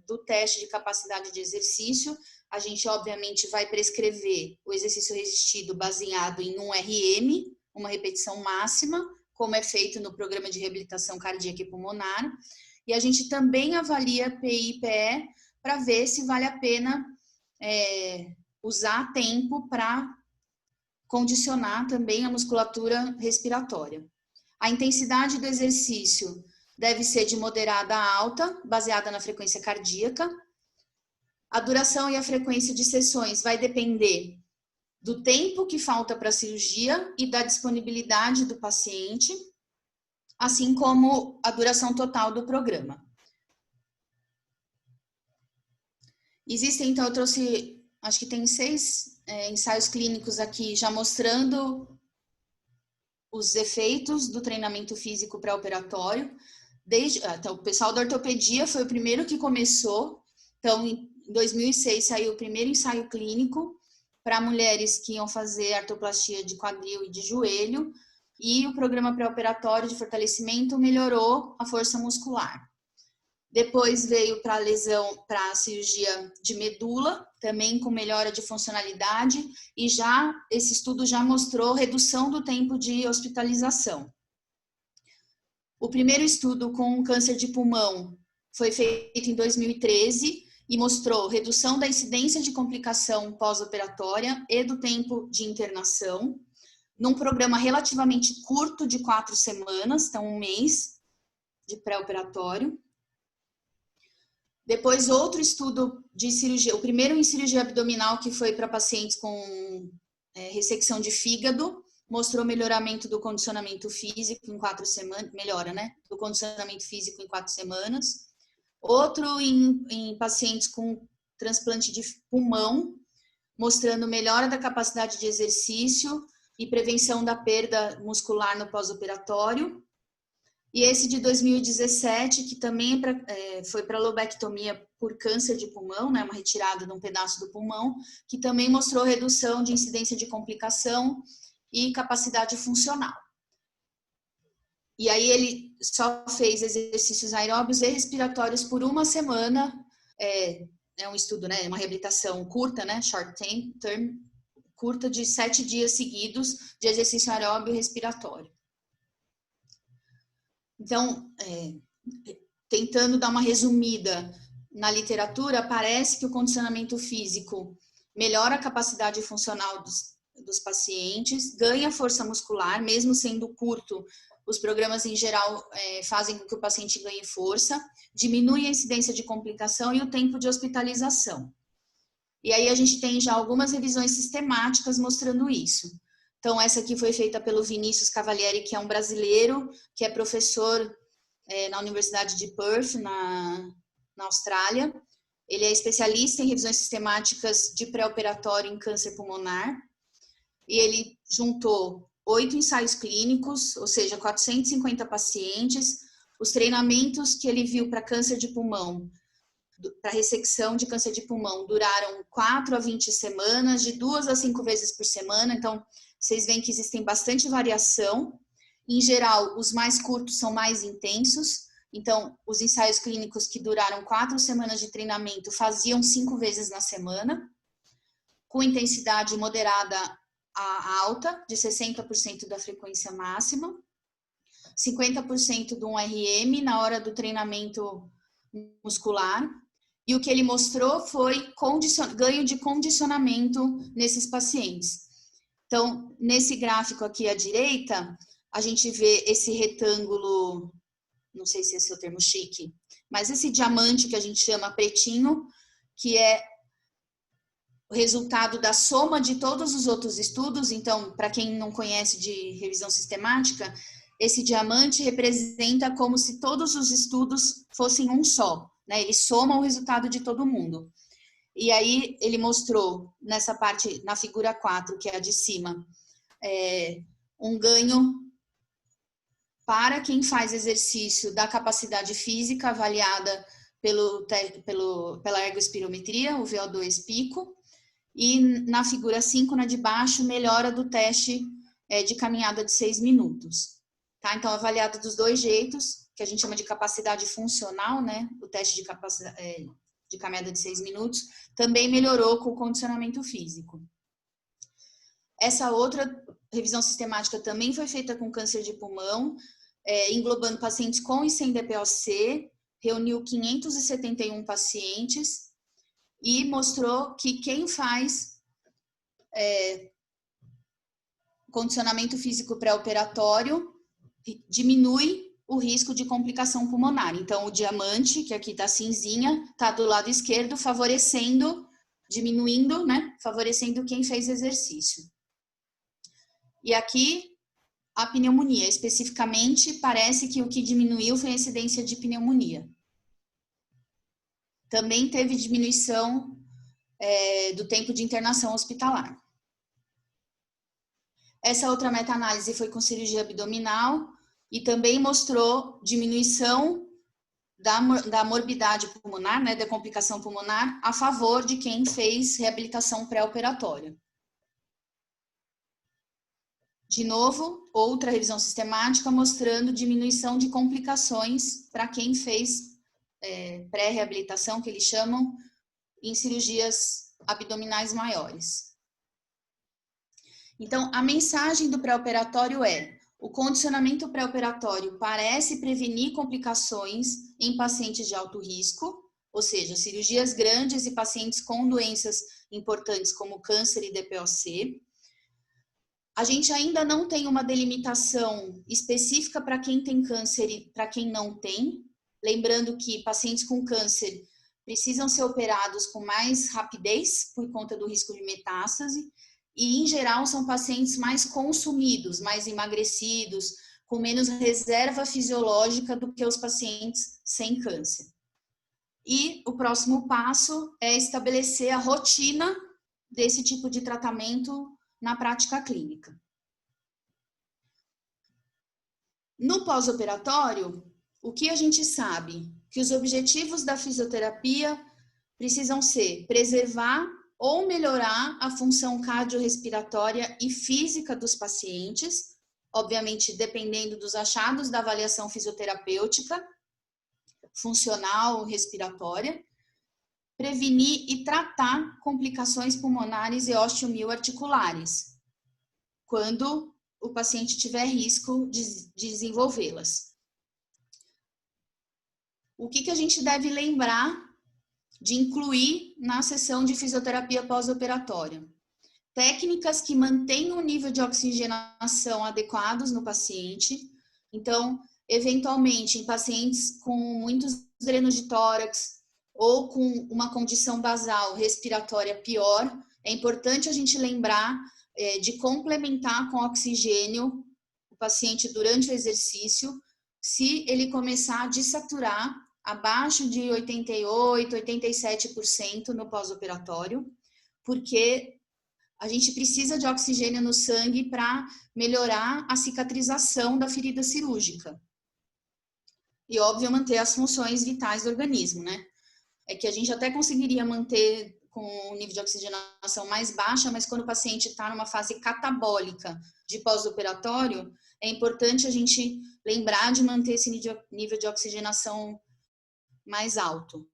do teste de capacidade de exercício, a gente, obviamente, vai prescrever o exercício resistido baseado em um RM, uma repetição máxima, como é feito no programa de reabilitação cardíaca e pulmonar. E a gente também avalia PI e PE para ver se vale a pena usar tempo para condicionar também a musculatura respiratória. A intensidade do exercício deve ser de moderada a alta, baseada na frequência cardíaca. A duração e a frequência de sessões vai depender do tempo que falta para a cirurgia e da disponibilidade do paciente, assim como a duração total do programa. Existem, então, eu trouxe, acho que tem 6 ensaios clínicos aqui já mostrando os efeitos do treinamento físico pré-operatório. Então, o pessoal da ortopedia foi o primeiro que começou. Então, em 2006 saiu o primeiro ensaio clínico para mulheres que iam fazer artroplastia de quadril e de joelho, e o programa pré-operatório de fortalecimento melhorou a força muscular. Depois veio para a lesão, para a cirurgia de medula, também com melhora de funcionalidade, e já esse estudo já mostrou redução do tempo de hospitalização. O primeiro estudo com câncer de pulmão foi feito em 2013 e mostrou redução da incidência de complicação pós-operatória e do tempo de internação, num programa relativamente curto de 4 semanas, então 1 mês de pré-operatório. Depois, outro estudo de cirurgia, o primeiro em cirurgia abdominal, que foi para pacientes com ressecção de fígado, mostrou melhoramento do condicionamento físico em 4 semanas, melhora, né? Do condicionamento físico em 4 semanas. Outro em pacientes com transplante de pulmão, mostrando melhora da capacidade de exercício e prevenção da perda muscular no pós-operatório. E esse de 2017, que também foi para lobectomia por câncer de pulmão, né, uma retirada de um pedaço do pulmão, que também mostrou redução de incidência de complicação e capacidade funcional. E aí ele só fez exercícios aeróbios e respiratórios por 1 semana, é um estudo, né, uma reabilitação curta, né, short term, curta de 7 dias seguidos de exercício aeróbio e respiratório. Então, tentando dar uma resumida na literatura, parece que o condicionamento físico melhora a capacidade funcional dos pacientes, ganha força muscular, mesmo sendo curto, os programas em geral fazem com que o paciente ganhe força, diminui a incidência de complicação e o tempo de hospitalização. E aí a gente tem já algumas revisões sistemáticas mostrando isso. Então, essa aqui foi feita pelo Vinícius Cavalieri, que é um brasileiro, que é professor na Universidade de Perth, na Austrália. Ele é especialista em revisões sistemáticas de pré-operatório em câncer pulmonar. E ele juntou 8 ensaios clínicos, ou seja, 450 pacientes. Os treinamentos que ele viu para câncer de pulmão, para ressecção de câncer de pulmão, duraram 4 a 20 semanas, de 2 a 5 vezes por semana. Então, vocês veem que existem bastante variação. Em geral, os mais curtos são mais intensos. Então, os ensaios clínicos que duraram 4 semanas de treinamento faziam 5 vezes na semana, com intensidade moderada alta, de 60% da frequência máxima, 50% de um RM na hora do treinamento muscular, e o que ele mostrou foi ganho de condicionamento nesses pacientes. Então, nesse gráfico aqui à direita, a gente vê esse retângulo, não sei se esse é o termo chique, mas esse diamante que a gente chama pretinho, que é o resultado da soma de todos os outros estudos. Então, para quem não conhece de revisão sistemática, esse diamante representa como se todos os estudos fossem um só, né? Ele soma o resultado de todo mundo. E aí ele mostrou nessa parte, na figura 4, que é a de cima, um ganho para quem faz exercício da capacidade física avaliada pela ergospirometria, o VO2 pico, e na figura 5, na de baixo, melhora do teste de caminhada de 6 minutos. Tá? Então, avaliado dos dois jeitos, que a gente chama de capacidade funcional, né? O teste de caminhada de 6 minutos, também melhorou com o condicionamento físico. Essa outra revisão sistemática também foi feita com câncer de pulmão, englobando pacientes com e sem DPOC, reuniu 571 pacientes e mostrou que quem faz condicionamento físico pré-operatório diminui o risco de complicação pulmonar. Então, o diamante, que aqui está cinzinha, está do lado esquerdo, diminuindo, né? Favorecendo quem fez exercício. E aqui, a pneumonia. Especificamente, parece que o que diminuiu foi a incidência de pneumonia. Também teve diminuição do tempo de internação hospitalar. Essa outra meta-análise foi com cirurgia abdominal e também mostrou diminuição da morbidade pulmonar, né, da complicação pulmonar, a favor de quem fez reabilitação pré-operatória. De novo, outra revisão sistemática mostrando diminuição de complicações para quem fez pré-reabilitação, que eles chamam, em cirurgias abdominais maiores. Então, a mensagem do pré-operatório o condicionamento pré-operatório parece prevenir complicações em pacientes de alto risco, ou seja, cirurgias grandes e pacientes com doenças importantes como câncer e DPOC. A gente ainda não tem uma delimitação específica para quem tem câncer e para quem não tem. Lembrando que pacientes com câncer precisam ser operados com mais rapidez por conta do risco de metástase. E, em geral, são pacientes mais consumidos, mais emagrecidos, com menos reserva fisiológica do que os pacientes sem câncer. E o próximo passo é estabelecer a rotina desse tipo de tratamento na prática clínica. No pós-operatório, o que a gente sabe? Que os objetivos da fisioterapia precisam ser preservar ou melhorar a função cardiorrespiratória e física dos pacientes, obviamente dependendo dos achados da avaliação fisioterapêutica, funcional, respiratória, prevenir e tratar complicações pulmonares e osteomioarticulares, quando o paciente tiver risco de desenvolvê-las. O que a gente deve lembrar de incluir na sessão de fisioterapia pós-operatória? Técnicas que mantenham o nível de oxigenação adequados no paciente. Então, eventualmente, em pacientes com muitos drenos de tórax ou com uma condição basal respiratória pior, é importante a gente lembrar de complementar com oxigênio o paciente durante o exercício, se ele começar a desaturar abaixo de 88%, 87% no pós-operatório, porque a gente precisa de oxigênio no sangue para melhorar a cicatrização da ferida cirúrgica. E, óbvio, manter as funções vitais do organismo, né? É que a gente até conseguiria manter com o nível de oxigenação mais baixa, mas quando o paciente está numa fase catabólica de pós-operatório, é importante a gente lembrar de manter esse nível de oxigenação mais alto,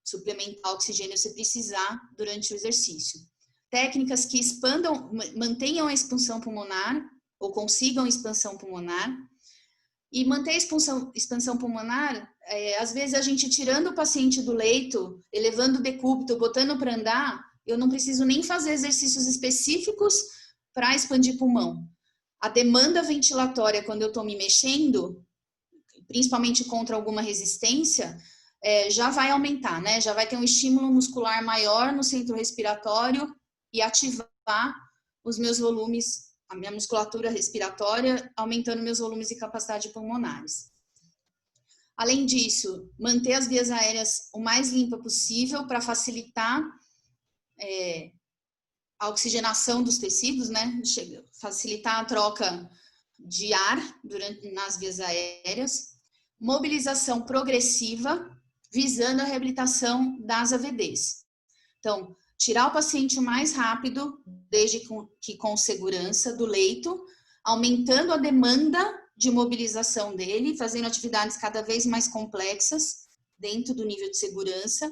suplementar oxigênio se precisar durante o exercício. técnicas que expandam, mantenham a expansão pulmonar, ou consigam expansão pulmonar. E manter a expansão pulmonar, às vezes a gente tirando o paciente do leito, elevando o decúbito, botando para andar, eu não preciso nem fazer exercícios específicos para expandir pulmão. A demanda ventilatória, quando eu estou me mexendo, principalmente contra alguma resistência, já vai aumentar, né? Já vai ter um estímulo muscular maior no centro respiratório e ativar os meus volumes, a minha musculatura respiratória, aumentando meus volumes e capacidade pulmonares. Além disso, manter as vias aéreas o mais limpa possível para facilitar a oxigenação dos tecidos, né? Facilitar a troca de ar nas vias aéreas. Mobilização progressiva, visando a reabilitação das AVDs. Então, tirar o paciente o mais rápido, desde que com segurança, do leito, aumentando a demanda de mobilização dele, fazendo atividades cada vez mais complexas, dentro do nível de segurança,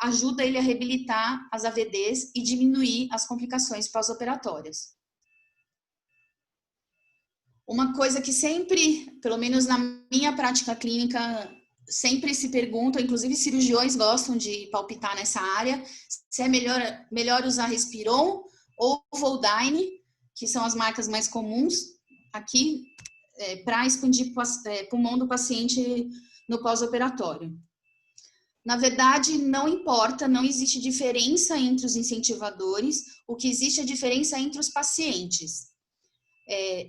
ajuda ele a reabilitar as AVDs e diminuir as complicações pós-operatórias. Uma coisa que sempre, pelo menos na minha prática clínica, sempre se pergunta, inclusive cirurgiões gostam de palpitar nessa área, se é melhor usar Respiron ou Voldyne, que são as marcas mais comuns aqui, para expandir pulmão do paciente no pós-operatório. Na verdade, não importa, não existe diferença entre os incentivadores, o que existe é diferença entre os pacientes.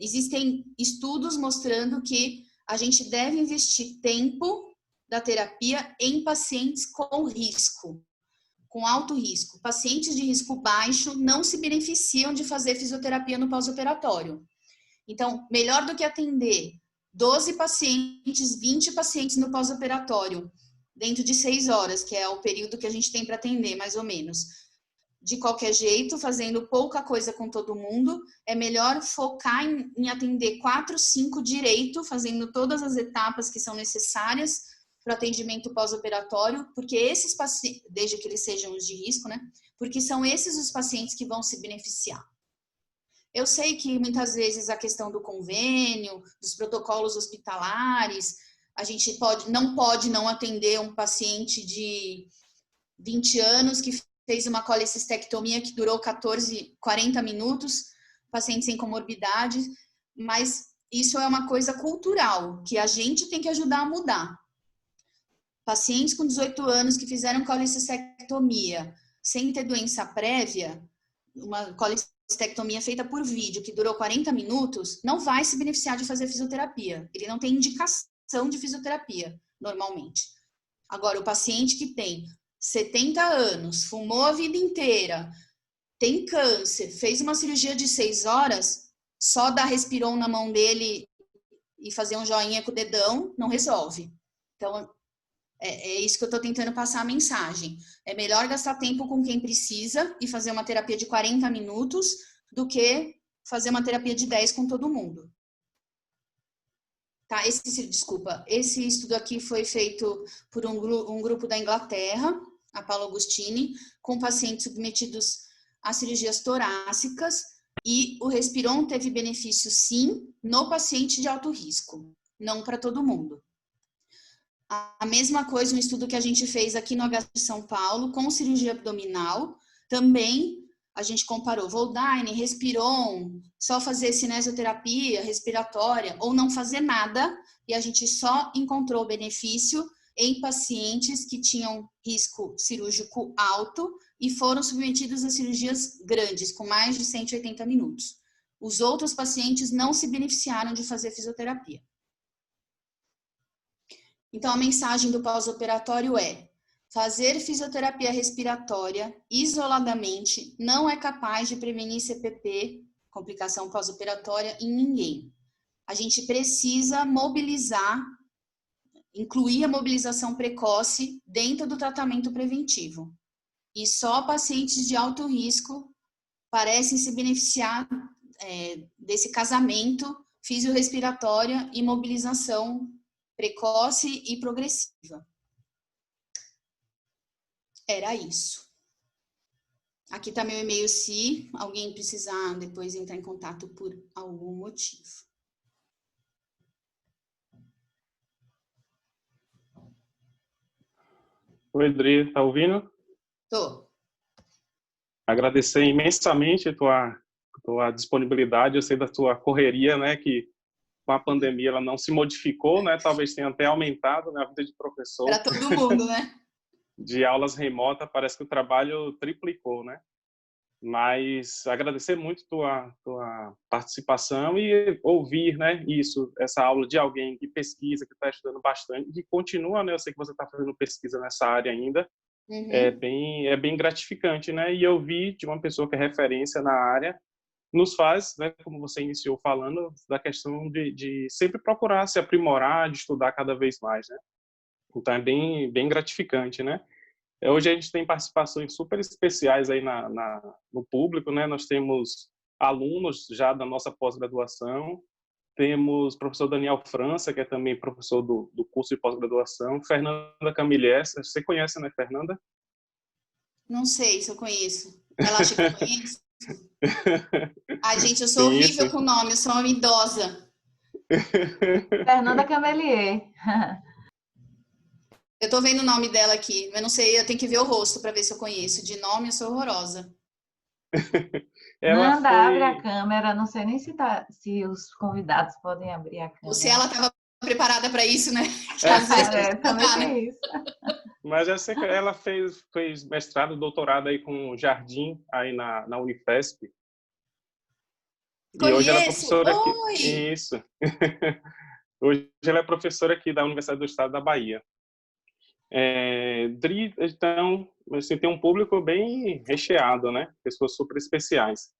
Existem estudos mostrando que a gente deve investir tempo da terapia em pacientes com risco, com alto risco. Pacientes de risco baixo não se beneficiam de fazer fisioterapia no pós-operatório. Então, melhor do que atender 12 pacientes, 20 pacientes no pós-operatório, dentro de 6 horas, que é o período que a gente tem para atender, mais ou menos. De qualquer jeito, fazendo pouca coisa com todo mundo, é melhor focar em atender 4, 5 direito, fazendo todas as etapas que são necessárias para o atendimento pós-operatório, porque esses pacientes, desde que eles sejam os de risco, né? Porque são esses os pacientes que vão se beneficiar. Eu sei que muitas vezes a questão do convênio, dos protocolos hospitalares, a gente não pode não atender um paciente de 20 anos que fez uma colecistectomia que durou 40 minutos, paciente sem comorbidade, mas isso é uma coisa cultural, que a gente tem que ajudar a mudar. Pacientes com 18 anos que fizeram colecistectomia sem ter doença prévia, uma colecistectomia feita por vídeo que durou 40 minutos, não vai se beneficiar de fazer fisioterapia. Ele não tem indicação de fisioterapia, normalmente. Agora, o paciente que tem 70 anos, fumou a vida inteira, tem câncer, fez uma cirurgia de 6 horas, só dar Respiron na mão dele e fazer um joinha com o dedão, não resolve. Então, é isso que eu estou tentando passar a mensagem. É melhor gastar tempo com quem precisa e fazer uma terapia de 40 minutos do que fazer uma terapia de 10 com todo mundo. Tá, esse estudo aqui foi feito por um grupo da Inglaterra, a Paolo Agostini, com pacientes submetidos a cirurgias torácicas, e o Respiron teve benefício sim no paciente de alto risco, não para todo mundo. A mesma coisa, um estudo que a gente fez aqui no HC de São Paulo, com cirurgia abdominal, também a gente comparou Voldyne, Respiron, só fazer cinesioterapia respiratória ou não fazer nada, e a gente só encontrou benefício em pacientes que tinham risco cirúrgico alto e foram submetidos a cirurgias grandes, com mais de 180 minutos. Os outros pacientes não se beneficiaram de fazer fisioterapia. Então, a mensagem do pós-operatório é: fazer fisioterapia respiratória isoladamente não é capaz de prevenir CPP, complicação pós-operatória, em ninguém. A gente precisa mobilizar, incluir a mobilização precoce dentro do tratamento preventivo. E só pacientes de alto risco parecem se beneficiar desse casamento fisiorrespiratória e mobilização precoce e progressiva. Era isso. Aqui está meu e-mail se alguém precisar depois entrar em contato por algum motivo. Oi, Adri, tá ouvindo? Tô. Agradecer imensamente a tua disponibilidade. Eu sei da tua correria, né, que com a pandemia ela não se modificou, né, talvez tenha até aumentado, né, a vida de professor. Para todo mundo, né? De aulas remotas, parece que o trabalho triplicou, né? Mas agradecer muito tua participação e ouvir, né, essa aula de alguém que pesquisa, que está estudando bastante, que continua, né? Eu sei que você está fazendo pesquisa nessa área ainda. Uhum. É bem gratificante, né? E eu vi de uma pessoa que é referência na área, nos faz, né, como você iniciou falando, da questão de sempre procurar se aprimorar, de estudar cada vez mais, né? Então é bem gratificante, né? Hoje a gente tem participações super especiais aí no público, né? Nós temos alunos já da nossa pós-graduação, temos o professor Daniel França, que é também professor do curso de pós-graduação, Fernanda Camilhessa, você conhece, né, Fernanda? Não sei se eu conheço. Ela acha que eu conheço? Ai, gente, eu sou Sim, horrível sim. com nome, eu sou uma idosa. Fernanda Camelier. Eu tô vendo o nome dela aqui, mas não sei, eu tenho que ver o rosto para ver se eu conheço. De nome, eu sou horrorosa. Nanda, abre a câmera. Não sei nem se os convidados podem abrir a câmera. Ou se ela estava preparada para isso, né? Que às vezes também tá, né? tem isso. Mas eu sei que ela fez mestrado, doutorado aí com o Jardim, aí na Unifesp. Conheço. E hoje ela é professora aqui. Oi! Isso. Hoje ela é professora aqui da Universidade do Estado da Bahia. Dri, então, assim, tem um público bem recheado, né? Pessoas super especiais.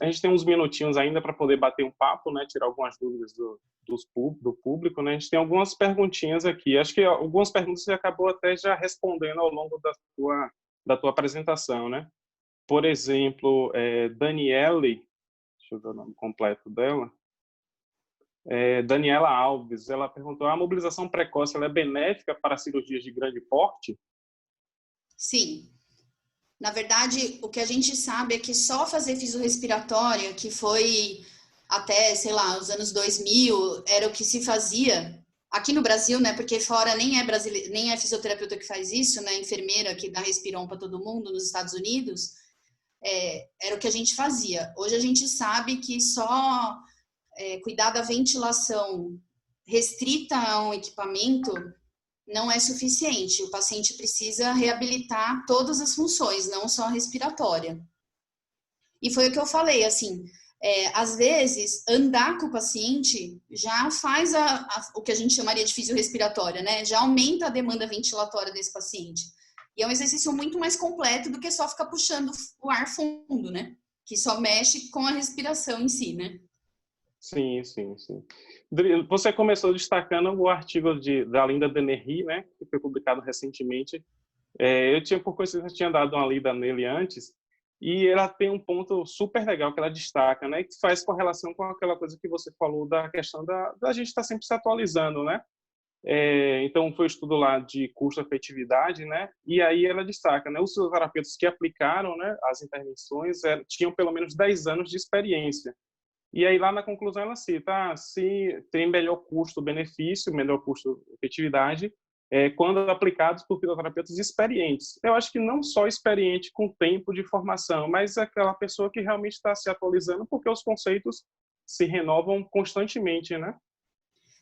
A gente tem uns minutinhos ainda para poder bater um papo, né? Tirar algumas dúvidas do público, né? A gente tem algumas perguntinhas aqui. Acho que algumas perguntas você acabou até já respondendo ao longo da tua apresentação, né? Por exemplo, Daniele, deixa eu ver o nome completo dela. Daniela Alves, ela perguntou: a mobilização precoce ela é benéfica para cirurgias de grande porte? Sim. Na verdade, o que a gente sabe é que só fazer fisiorrespiratória, que foi até, sei lá, os anos 2000, era o que se fazia aqui no Brasil, né? Porque fora nem é fisioterapeuta que faz isso, né? Enfermeira que dá respirão para todo mundo nos Estados Unidos, era o que a gente fazia. Hoje a gente sabe que só cuidar da ventilação restrita a um equipamento não é suficiente. O paciente precisa reabilitar todas as funções, não só a respiratória. E foi o que eu falei, assim, às vezes, andar com o paciente já faz o que a gente chamaria de fisiorrespiratória, né? Já aumenta a demanda ventilatória desse paciente. E é um exercício muito mais completo do que só ficar puxando o ar fundo, né? Que só mexe com a respiração em si, né? Sim. Você começou destacando o artigo da Linda Denerry, né, que foi publicado recentemente. Por coincidência, tinha dado uma lida nele antes, e ela tem um ponto super legal que ela destaca, né, que faz correlação com aquela coisa que você falou da questão da gente estar sempre se atualizando, né? Então, foi um estudo lá de custo-efetividade, né? E aí ela destaca, né, os fisioterapeutas que aplicaram, né, as intervenções tinham pelo menos 10 anos de experiência. E aí, lá na conclusão, ela cita se tem melhor custo-benefício, melhor custo-efetividade, quando aplicados por fisioterapeutas experientes. Eu acho que não só experiente com tempo de formação, mas aquela pessoa que realmente está se atualizando, porque os conceitos se renovam constantemente, né?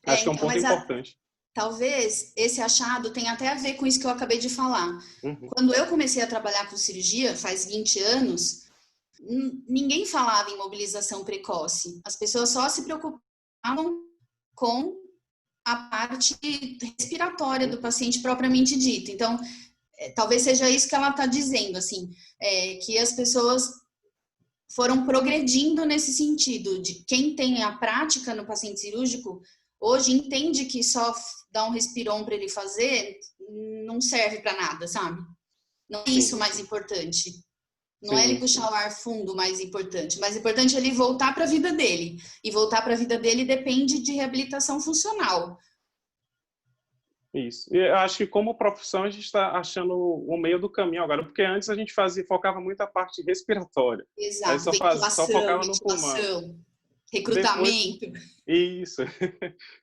Acho que é um ponto importante. Talvez esse achado tenha até a ver com isso que eu acabei de falar. Uhum. Quando eu comecei a trabalhar com cirurgia, faz 20 anos, ninguém falava em mobilização precoce. As pessoas só se preocupavam com a parte respiratória do paciente propriamente dito. Então, talvez seja isso que ela está dizendo, assim, que as pessoas foram progredindo nesse sentido, de quem tem a prática no paciente cirúrgico, hoje entende que só dar um respiron para ele fazer não serve para nada, sabe? Não é isso mais importante. Não é ele puxar o ar fundo mais importante. O mais importante é ele voltar para a vida dele. E voltar para a vida dele depende de reabilitação funcional. Isso. E eu acho que como profissão a gente está achando o meio do caminho agora, porque antes a gente focava muito a parte respiratória. Aí Exato, só ventilação, focava no pulmão. ventilação, Depois, recrutamento. isso.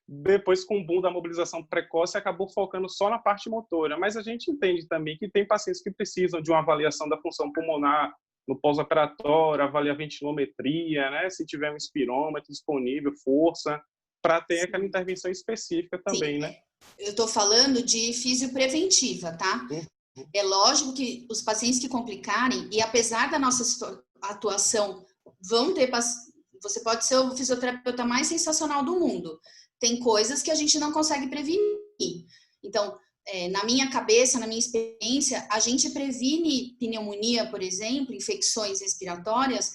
Depois, com o boom da mobilização precoce, acabou focando só na parte motora. Mas a gente entende também que tem pacientes que precisam de uma avaliação da função pulmonar no pós-operatório, avaliar ventilometria, né? Se tiver um espirômetro disponível, força, para ter aquela intervenção específica também, Sim. né? Eu estou falando de fisiopreventiva, tá? É lógico que os pacientes que complicarem, e apesar da nossa atuação, vão ter... Você pode ser o fisioterapeuta mais sensacional do mundo. Tem coisas que a gente não consegue prevenir. Então, na minha cabeça, na minha experiência, a gente previne pneumonia, por exemplo, infecções respiratórias,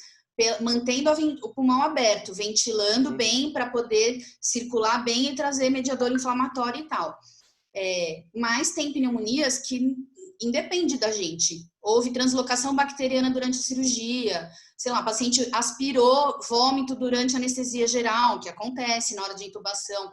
mantendo o pulmão aberto, ventilando bem para poder circular bem e trazer mediador inflamatório e tal. Mas tem pneumonias que independe da gente. Houve translocação bacteriana durante a cirurgia, sei lá, o paciente aspirou vômito durante a anestesia geral, que acontece na hora de intubação.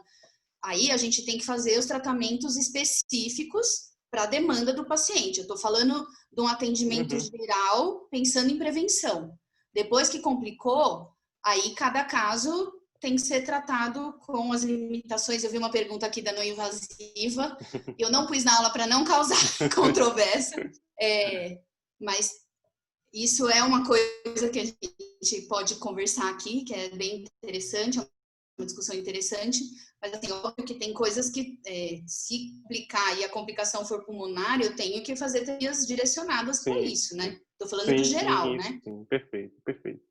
Aí a gente tem que fazer os tratamentos específicos para a demanda do paciente. Eu estou falando de um atendimento geral, pensando em prevenção. Depois que complicou, aí cada caso tem que ser tratado com as limitações. Eu vi uma pergunta aqui da não invasiva, eu não pus na aula para não causar controvérsia, mas isso é uma coisa que a gente pode conversar aqui, que é bem interessante, é uma discussão interessante, mas assim, óbvio que tem coisas que, se complicar e a complicação for pulmonar, eu tenho que fazer terapias direcionadas para isso, né? Estou falando do geral, né? Sim, perfeito, perfeito.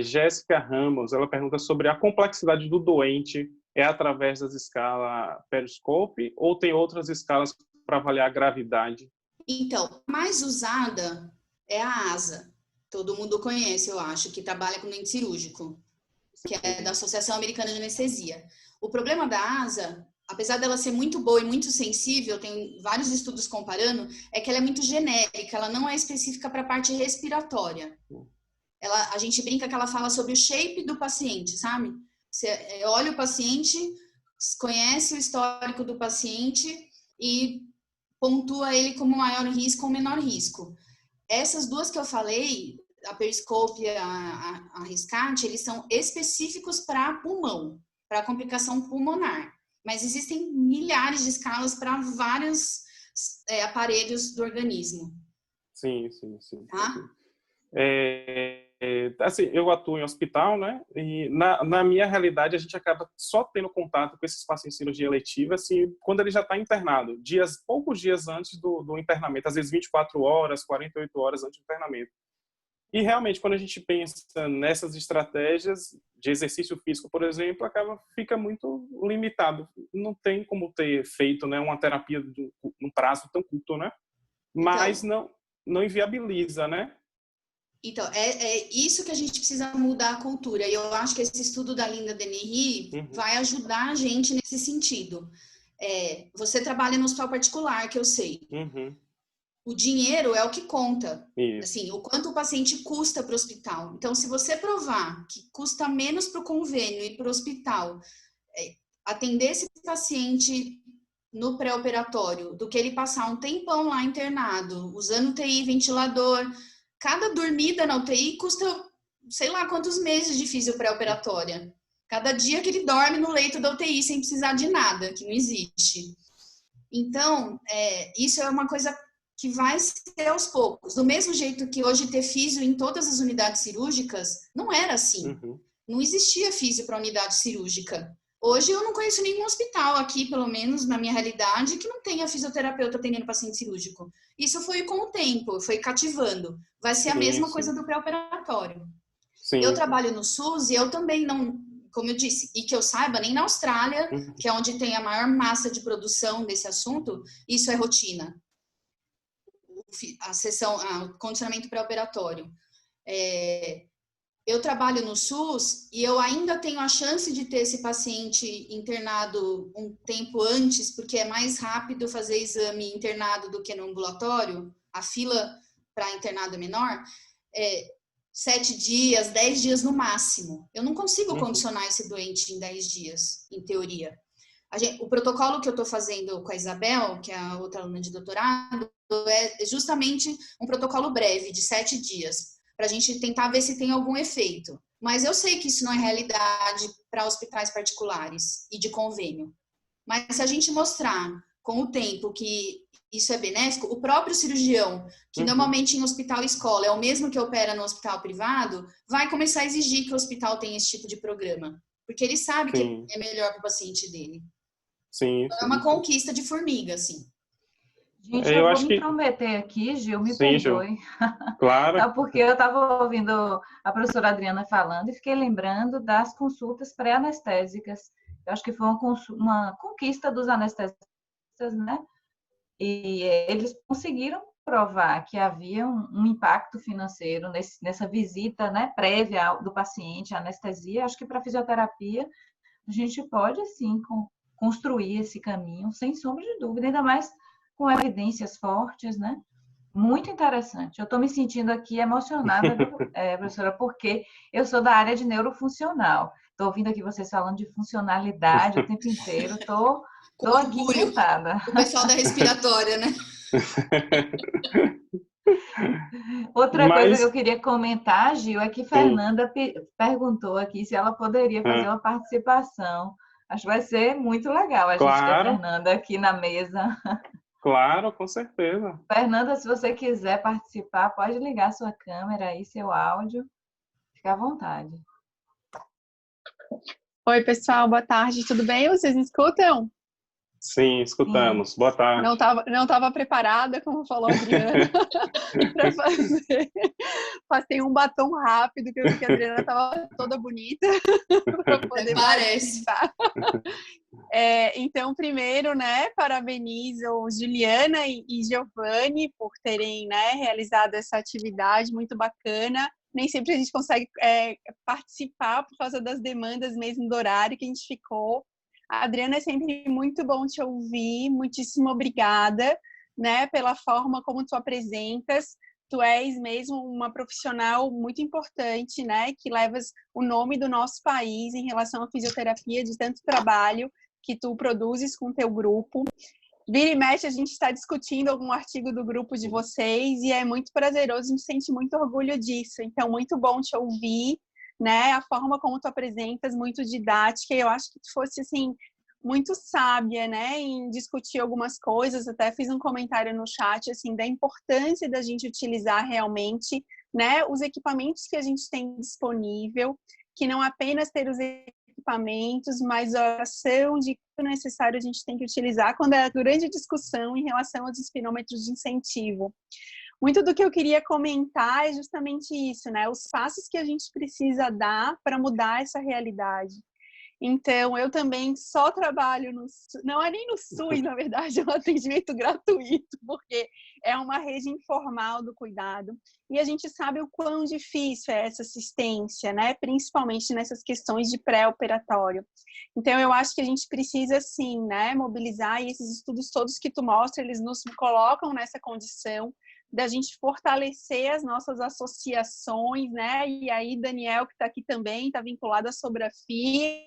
Jéssica Ramos, ela pergunta sobre a complexidade do doente, através das escalas Periscope ou tem outras escalas para avaliar a gravidade? Então, a mais usada é a ASA. Todo mundo conhece, eu acho, que trabalha com doente cirúrgico, que é da Associação Americana de Anestesia. O problema da ASA, apesar dela ser muito boa e muito sensível, tem vários estudos comparando, é que ela é muito genérica, ela não é específica para a parte respiratória. A gente brinca que ela fala sobre o shape do paciente, sabe? Você olha o paciente, conhece o histórico do paciente e pontua ele como maior risco ou menor risco. Essas duas que eu falei, a Periscope e a Rescate, eles são específicos para pulmão, para complicação pulmonar. Mas existem milhares de escalas para vários aparelhos do organismo. Sim. Tá? Assim, eu atuo em hospital, né? E na minha realidade a gente acaba só tendo contato com esses pacientes de cirurgia eletiva assim, quando ele já está internado, poucos dias antes do internamento, às vezes 24 horas, 48 horas antes do internamento. E realmente, quando a gente pensa nessas estratégias de exercício físico, por exemplo, fica muito limitado. Não tem como ter feito, né, uma terapia num prazo tão curto, né? Mas então, não inviabiliza, né? Então, é isso que a gente precisa mudar a cultura. E eu acho que esse estudo da Linda Denery vai ajudar a gente nesse sentido. Você trabalha no hospital particular, que eu sei. O dinheiro é o que conta. Assim, o quanto o paciente custa para o hospital. Então, se você provar que custa menos para o convênio e para o hospital atender esse paciente no pré-operatório do que ele passar um tempão lá internado, usando UTI, ventilador... Cada dormida na UTI custa, sei lá quantos meses de fisio pré-operatória. Cada dia que ele dorme no leito da UTI sem precisar de nada, que não existe. Então, isso é uma coisa que vai ser aos poucos. Do mesmo jeito que hoje ter fisio em todas as unidades cirúrgicas, não era assim. Não existia fisio para unidade cirúrgica. Hoje eu não conheço nenhum hospital aqui, pelo menos na minha realidade, que não tenha fisioterapeuta atendendo paciente cirúrgico. Isso foi com o tempo, foi cativando. Vai ser a mesma coisa do pré-operatório. Eu trabalho no SUS e eu também não, como eu disse, e que eu saiba, nem na Austrália, que é onde tem a maior massa de produção desse assunto, isso é rotina. O condicionamento pré-operatório. Eu trabalho no SUS e eu ainda tenho a chance de ter esse paciente internado um tempo antes, porque é mais rápido fazer exame internado do que no ambulatório. A fila para internado é menor. 7 dias, 10 dias no máximo. Eu não consigo condicionar esse doente em 10 dias, em teoria. O protocolo que eu estou fazendo com a Isabel, que é a outra aluna de doutorado, é justamente um protocolo breve, de 7 dias, para a gente tentar ver se tem algum efeito. Mas eu sei que isso não é realidade para hospitais particulares e de convênio. Mas se a gente mostrar com o tempo que isso é benéfico, o próprio cirurgião, que normalmente em hospital escola é o mesmo que opera no hospital privado, vai começar a exigir que o hospital tenha esse tipo de programa. Porque ele sabe que é melhor para o paciente dele. Sim, Então, é uma conquista de formiga, assim. Gente, eu vou me intrometer aqui, Gil, me perdoe. Claro. Não, porque eu estava ouvindo a professora Adriana falando e fiquei lembrando das consultas pré-anestésicas. Eu acho que foi uma conquista dos anestesistas, né? E eles conseguiram provar que havia um impacto financeiro nessa visita, né, prévia do paciente à anestesia. Acho que para fisioterapia a gente pode, sim, construir esse caminho, sem sombra de dúvida, ainda mais com evidências fortes, né? Muito interessante. Eu estou me sentindo aqui emocionada, professora, porque eu sou da área de neurofuncional. Estou ouvindo aqui vocês falando de funcionalidade o tempo inteiro. Estou aqui encantada. O pessoal da respiratória, né? Outra coisa que eu queria comentar, Gil, é que Fernanda perguntou aqui se ela poderia fazer uma participação. Acho que vai ser muito legal a gente ter Fernanda aqui na mesa. Claro, com certeza. Fernanda, se você quiser participar, pode ligar sua câmera aí, seu áudio. Fica à vontade. Oi, pessoal, boa tarde, tudo bem? Vocês me escutam? Sim, escutamos. Sim. Boa tarde. Não tava preparada, como falou a Adriana, para fazer. Passei um batom rápido, que eu vi que a Adriana estava toda bonita para poder participar. Então, primeiro, né, parabenizo Juliana e Giovanni por terem, né, realizado essa atividade muito bacana. Nem sempre a gente consegue participar por causa das demandas mesmo do horário que a gente ficou. Adriana, é sempre muito bom te ouvir, muitíssimo obrigada, né, pela forma como tu apresentas. Tu és mesmo uma profissional muito importante, né, que levas o nome do nosso país em relação à fisioterapia, de tanto trabalho que tu produzes com o teu grupo. Vira e mexe, a gente está discutindo algum artigo do grupo de vocês e é muito prazeroso, a gente sente muito orgulho disso. Então, muito bom te ouvir, né? A forma como tu apresentas, muito didática. Eu acho que tu fosse, assim, muito sábia, né? Em discutir algumas coisas. Até fiz um comentário no chat, assim, da importância da gente utilizar realmente, né? Os equipamentos que a gente tem disponível, que não apenas ter os equipamentos, mas a ação de que é necessário a gente tem que utilizar quando é a grande discussão em relação aos espinômetros de incentivo. Muito do que eu queria comentar é justamente isso, né? Os passos que a gente precisa dar para mudar essa realidade. Então, eu também só trabalho não é nem no SUS, na verdade, é um atendimento gratuito, porque é uma rede informal do cuidado. E a gente sabe o quão difícil é essa assistência, né? Principalmente nessas questões de pré-operatório. Então, eu acho que a gente precisa, sim, né, mobilizar, e esses estudos todos que tu mostra, eles nos colocam nessa condição da gente fortalecer as nossas associações, né? E aí, Daniel, que está aqui também, está vinculado à Sobrafir.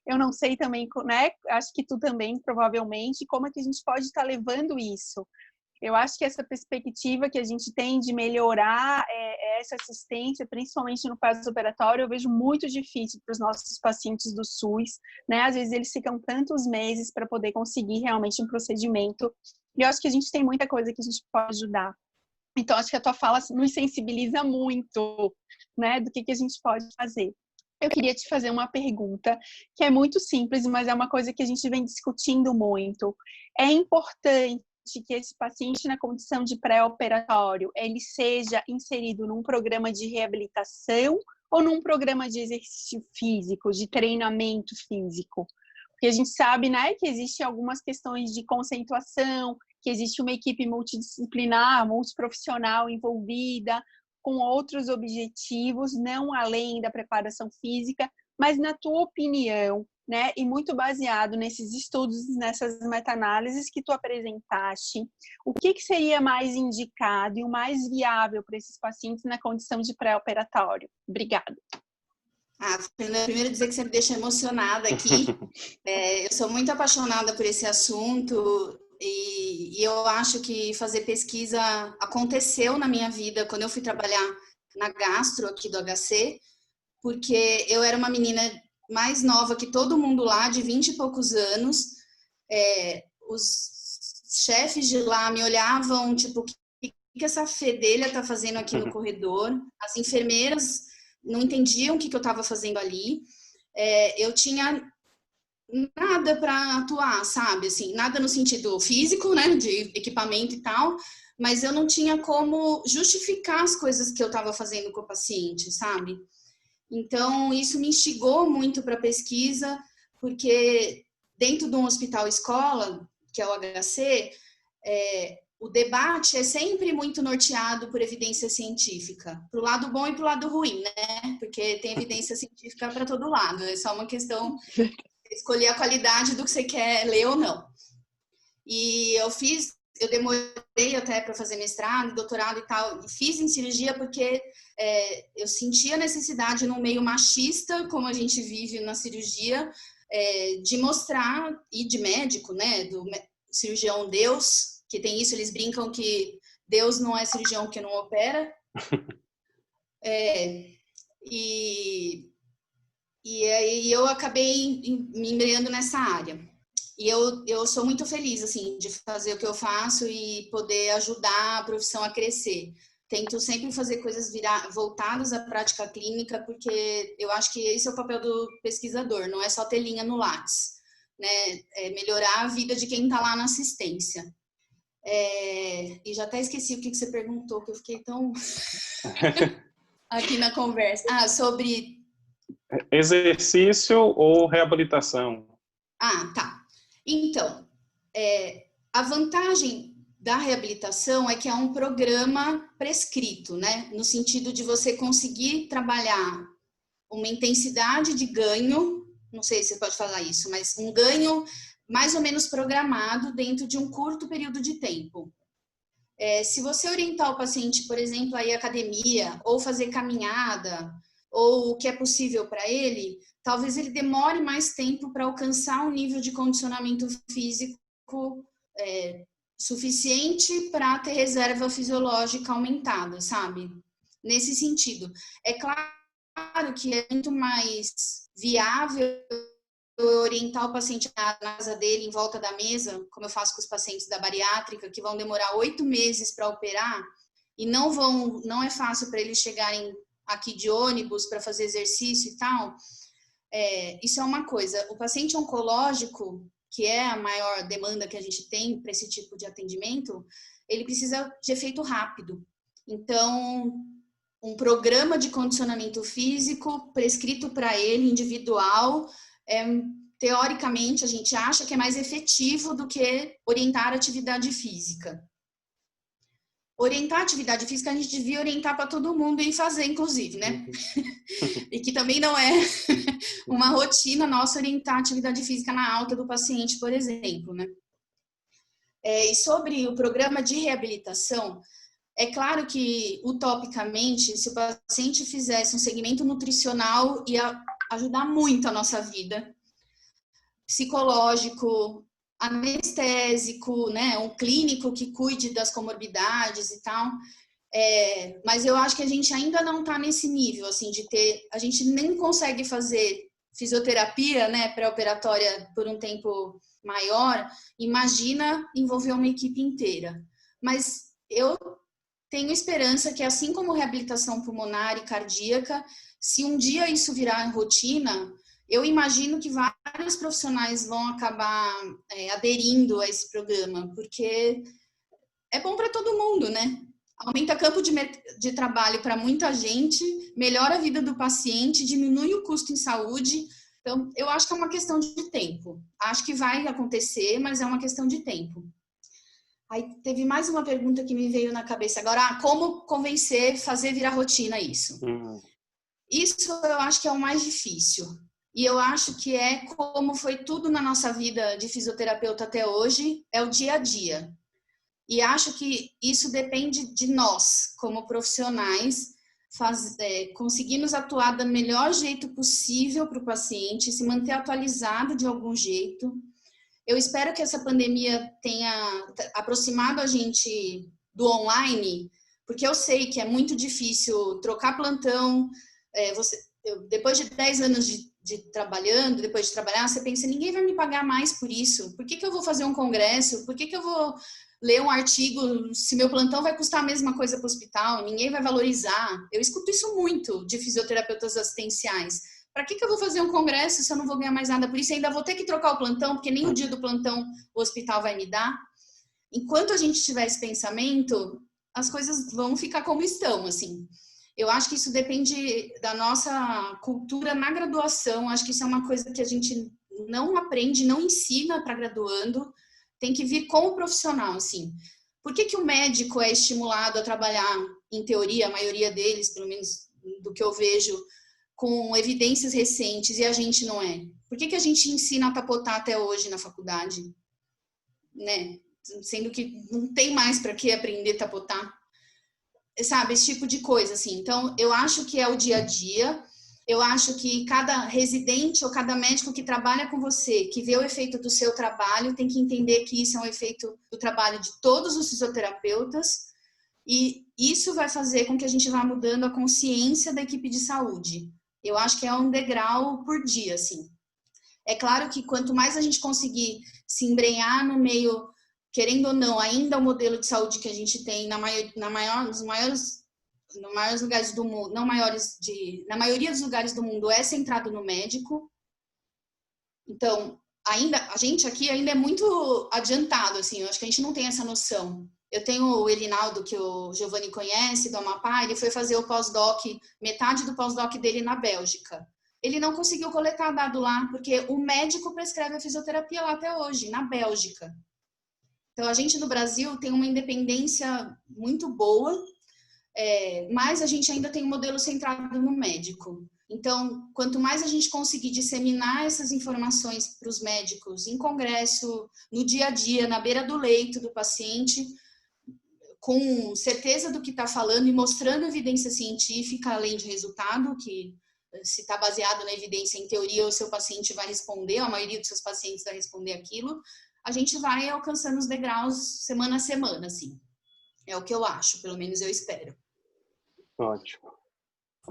Eu não sei também, né? Acho que tu também, provavelmente, como é que a gente pode estar levando isso? Eu acho que essa perspectiva que a gente tem de melhorar essa assistência, principalmente no pós-operatório, eu vejo muito difícil para os nossos pacientes do SUS, né? Às vezes eles ficam tantos meses para poder conseguir realmente um procedimento. E eu acho que a gente tem muita coisa que a gente pode ajudar. Então, acho que a tua fala nos sensibiliza muito, né, do que a gente pode fazer. Eu queria te fazer uma pergunta que é muito simples, mas é uma coisa que a gente vem discutindo muito. É importante que esse paciente na condição de pré-operatório, ele seja inserido num programa de reabilitação ou num programa de exercício físico, de treinamento físico? Porque a gente sabe, né, que existem algumas questões de conceituação, que existe uma equipe multidisciplinar, multiprofissional envolvida, com outros objetivos, não além da preparação física, mas na tua opinião, né, e muito baseado nesses estudos, nessas meta-análises que tu apresentaste, o que seria mais indicado e o mais viável para esses pacientes na condição de pré-operatório? Obrigada. Fernanda, primeiro dizer que você me deixa emocionada aqui. Eu sou muito apaixonada por esse assunto e eu acho que fazer pesquisa aconteceu na minha vida quando eu fui trabalhar na gastro aqui do HC, porque eu era uma menina mais nova que todo mundo lá, de 20 e poucos anos. Os chefes de lá me olhavam, tipo, o que essa fedelha tá fazendo aqui no corredor? As enfermeiras não entendiam o que eu estava fazendo ali. Eu tinha nada para atuar, sabe? Assim, nada no sentido físico, né, de equipamento e tal, mas eu não tinha como justificar as coisas que eu estava fazendo com o paciente, sabe? Então, isso me instigou muito para a pesquisa, porque dentro de um hospital-escola, que é o HC, o debate é sempre muito norteado por evidência científica, para o lado bom e para o lado ruim, né? Porque tem evidência científica para todo lado, é só uma questão de escolher a qualidade do que você quer ler ou não. E eu demorei até para fazer mestrado, doutorado e tal, fiz em cirurgia porque eu sentia a necessidade num meio machista, como a gente vive na cirurgia, de mostrar, e de médico, né, do cirurgião Deus, que tem isso, eles brincam que Deus não é cirurgião que não opera. E aí eu acabei me embreando nessa área. E eu sou muito feliz, assim, de fazer o que eu faço e poder ajudar a profissão a crescer. Tento sempre fazer coisas voltadas à prática clínica, porque eu acho que esse é o papel do pesquisador, não é só ter linha no Lattes, né? É melhorar a vida de quem está lá na assistência. E já até esqueci o que você perguntou, que eu fiquei tão aqui na conversa. Sobre exercício ou reabilitação? Tá. Então, a vantagem da reabilitação é que é um programa prescrito, né? No sentido de você conseguir trabalhar uma intensidade de ganho, não sei se você pode falar isso, mas um ganho mais ou menos programado dentro de um curto período de tempo. Se você orientar o paciente, por exemplo, a ir à academia, ou fazer caminhada, ou o que é possível para ele, talvez ele demore mais tempo para alcançar um nível de condicionamento físico suficiente para ter reserva fisiológica aumentada, sabe? Nesse sentido. É claro que é muito mais viável orientar o paciente na casa dele, em volta da mesa, como eu faço com os pacientes da bariátrica, que vão demorar 8 meses para operar, e não é fácil para eles chegarem aqui de ônibus para fazer exercício e tal. Isso é uma coisa. O paciente oncológico, que é a maior demanda que a gente tem para esse tipo de atendimento, ele precisa de efeito rápido. Então, um programa de condicionamento físico prescrito para ele, individual, teoricamente, a gente acha que é mais efetivo do que orientar a atividade física. Orientar a atividade física, a gente devia orientar para todo mundo e fazer, inclusive, né? E que também não é uma rotina nossa orientar a atividade física na alta do paciente, por exemplo, né? E sobre o programa de reabilitação, é claro que, utopicamente, se o paciente fizesse um segmento nutricional, ia ajudar muito a nossa vida. Psicológico, anestésico, né? Um clínico que cuide das comorbidades e tal. Mas eu acho que a gente ainda não está nesse nível, assim, de ter... A gente nem consegue fazer fisioterapia, né, pré-operatória por um tempo maior. Imagina envolver uma equipe inteira. Mas eu tenho esperança que, assim como reabilitação pulmonar e cardíaca, se um dia isso virar rotina, eu imagino que vários profissionais vão acabar aderindo a esse programa, porque é bom para todo mundo, né? Aumenta campo de trabalho para muita gente, melhora a vida do paciente, diminui o custo em saúde. Então, eu acho que é uma questão de tempo. Acho que vai acontecer, mas é uma questão de tempo. Aí teve mais uma pergunta que me veio na cabeça agora. Como convencer, fazer virar rotina isso? Isso eu acho que é o mais difícil. E eu acho que como foi tudo na nossa vida de fisioterapeuta até hoje, é o dia a dia. E acho que isso depende de nós, como profissionais, conseguirmos atuar do melhor jeito possível para o paciente, se manter atualizado de algum jeito. Eu espero que essa pandemia tenha aproximado a gente do online, porque eu sei que é muito difícil trocar plantão. Depois de 10 anos depois de trabalhar, você pensa, ninguém vai me pagar mais por isso. Por que eu vou fazer um congresso? Por que eu vou ler um artigo se meu plantão vai custar a mesma coisa para o hospital? Ninguém vai valorizar. Eu escuto isso muito de fisioterapeutas assistenciais. Para que eu vou fazer um congresso se eu não vou ganhar mais nada por isso? Ainda vou ter que trocar o plantão, porque nem o dia do plantão o hospital vai me dar. Enquanto a gente tiver esse pensamento, as coisas vão ficar como estão, assim. Eu acho que isso depende da nossa cultura na graduação. Acho que isso é uma coisa que a gente não aprende, não ensina para graduando. Tem que vir como profissional, assim. Por que o médico é estimulado a trabalhar, em teoria, a maioria deles, pelo menos do que eu vejo, com evidências recentes e a gente não é? Por que a gente ensina a tapotar até hoje na faculdade? Né? Sendo que não tem mais para que aprender a tapotar. Sabe, esse tipo de coisa, assim. Então, eu acho que é o dia a dia. Eu acho que cada residente ou cada médico que trabalha com você, que vê o efeito do seu trabalho, tem que entender que isso é um efeito do trabalho de todos os fisioterapeutas. E isso vai fazer com que a gente vá mudando a consciência da equipe de saúde. Eu acho que é um degrau por dia, assim. É claro que quanto mais a gente conseguir se embrenhar no meio, querendo ou não, ainda o modelo de saúde que a gente tem nos maiores lugares do mundo, na maioria dos lugares do mundo é centrado no médico. Então, a gente aqui ainda é muito adiantado, assim, eu acho que a gente não tem essa noção. Eu tenho o Elinaldo, que o Giovanni conhece, do Amapá, ele foi fazer o pós-doc, metade do pós-doc dele na Bélgica. Ele não conseguiu coletar dado lá, porque o médico prescreve a fisioterapia lá até hoje, na Bélgica. Então, a gente no Brasil tem uma independência muito boa, mas a gente ainda tem um modelo centrado no médico. Então, quanto mais a gente conseguir disseminar essas informações para os médicos em congresso, no dia a dia, na beira do leito do paciente, com certeza do que está falando e mostrando evidência científica, além de resultado, que se está baseado na evidência em teoria, o seu paciente vai responder, a maioria dos seus pacientes vai responder aquilo, a gente vai alcançando os degraus semana a semana, assim. É o que eu acho, pelo menos eu espero. Ótimo.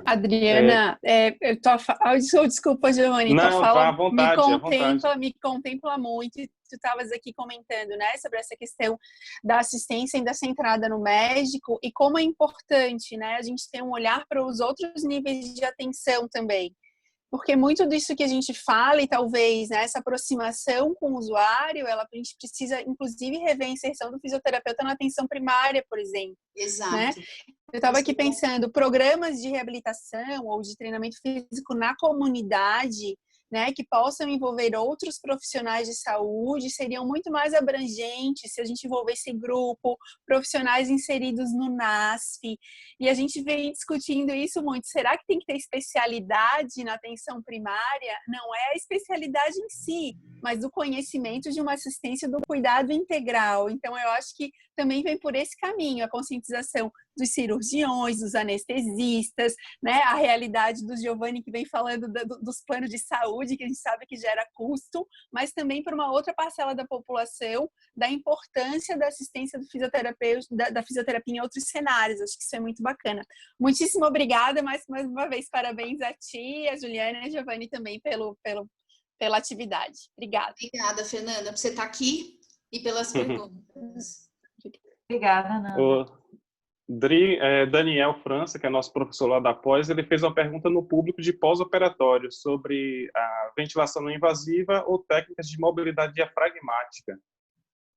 Adriana, desculpa, Giovanni, tua fala me contempla muito. Tu estavas aqui comentando, né, sobre essa questão da assistência ainda centrada no médico e como é importante, né, a gente ter um olhar para os outros níveis de atenção também. Porque muito disso que a gente fala e talvez, né, essa aproximação com o usuário, a gente precisa, inclusive, rever a inserção do fisioterapeuta na atenção primária, por exemplo. Exato. Né? Eu estava aqui pensando, programas de reabilitação ou de treinamento físico na comunidade, né, que possam envolver outros profissionais de saúde, seriam muito mais abrangentes se a gente envolvesse grupo, profissionais inseridos no NASF, e a gente vem discutindo isso muito. Será que tem que ter especialidade na atenção primária? Não é a especialidade em si, mas o conhecimento de uma assistência do cuidado integral. Então, eu acho que também vem por esse caminho, a conscientização dos cirurgiões, dos anestesistas, né? A realidade do Giovanni, que vem falando dos planos de saúde, que a gente sabe que gera custo, mas também para uma outra parcela da população, da importância da assistência do fisioterapeuta, da fisioterapia em outros cenários. Acho que isso é muito bacana. Muitíssimo obrigada, mais uma vez, parabéns a ti, a Juliana e a Giovanni também pela atividade. Obrigada. Obrigada, Fernanda, por você estar aqui e pelas perguntas. Obrigada, Nanda. Daniel França, que é nosso professor lá da pós, ele fez uma pergunta no público de pós-operatório sobre a ventilação não invasiva ou técnicas de mobilidade diafragmática.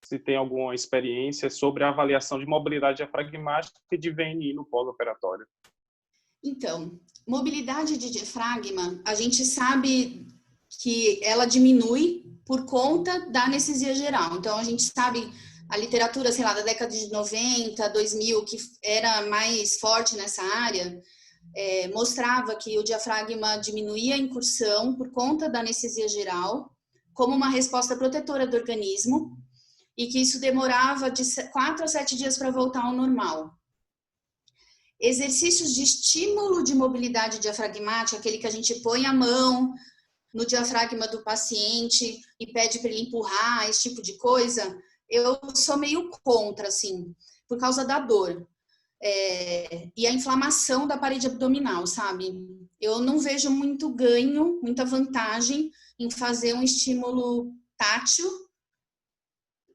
Se tem alguma experiência sobre a avaliação de mobilidade diafragmática e de VNI no pós-operatório. Então, mobilidade de diafragma, a gente sabe que ela diminui por conta da anestesia geral. Então, a gente sabe... A literatura, sei lá, da década de 90, 2000, que era mais forte nessa área, mostrava que o diafragma diminuía a incursão por conta da anestesia geral, como uma resposta protetora do organismo, e que isso demorava de 4 a 7 dias para voltar ao normal. exercícios de estímulo de mobilidade diafragmática, aquele que a gente põe a mão no diafragma do paciente e pede para ele empurrar, esse tipo de coisa, eu sou meio contra, assim, por causa da dor. E a inflamação da parede abdominal, sabe? Eu não vejo muito ganho, muita vantagem em fazer um estímulo tátil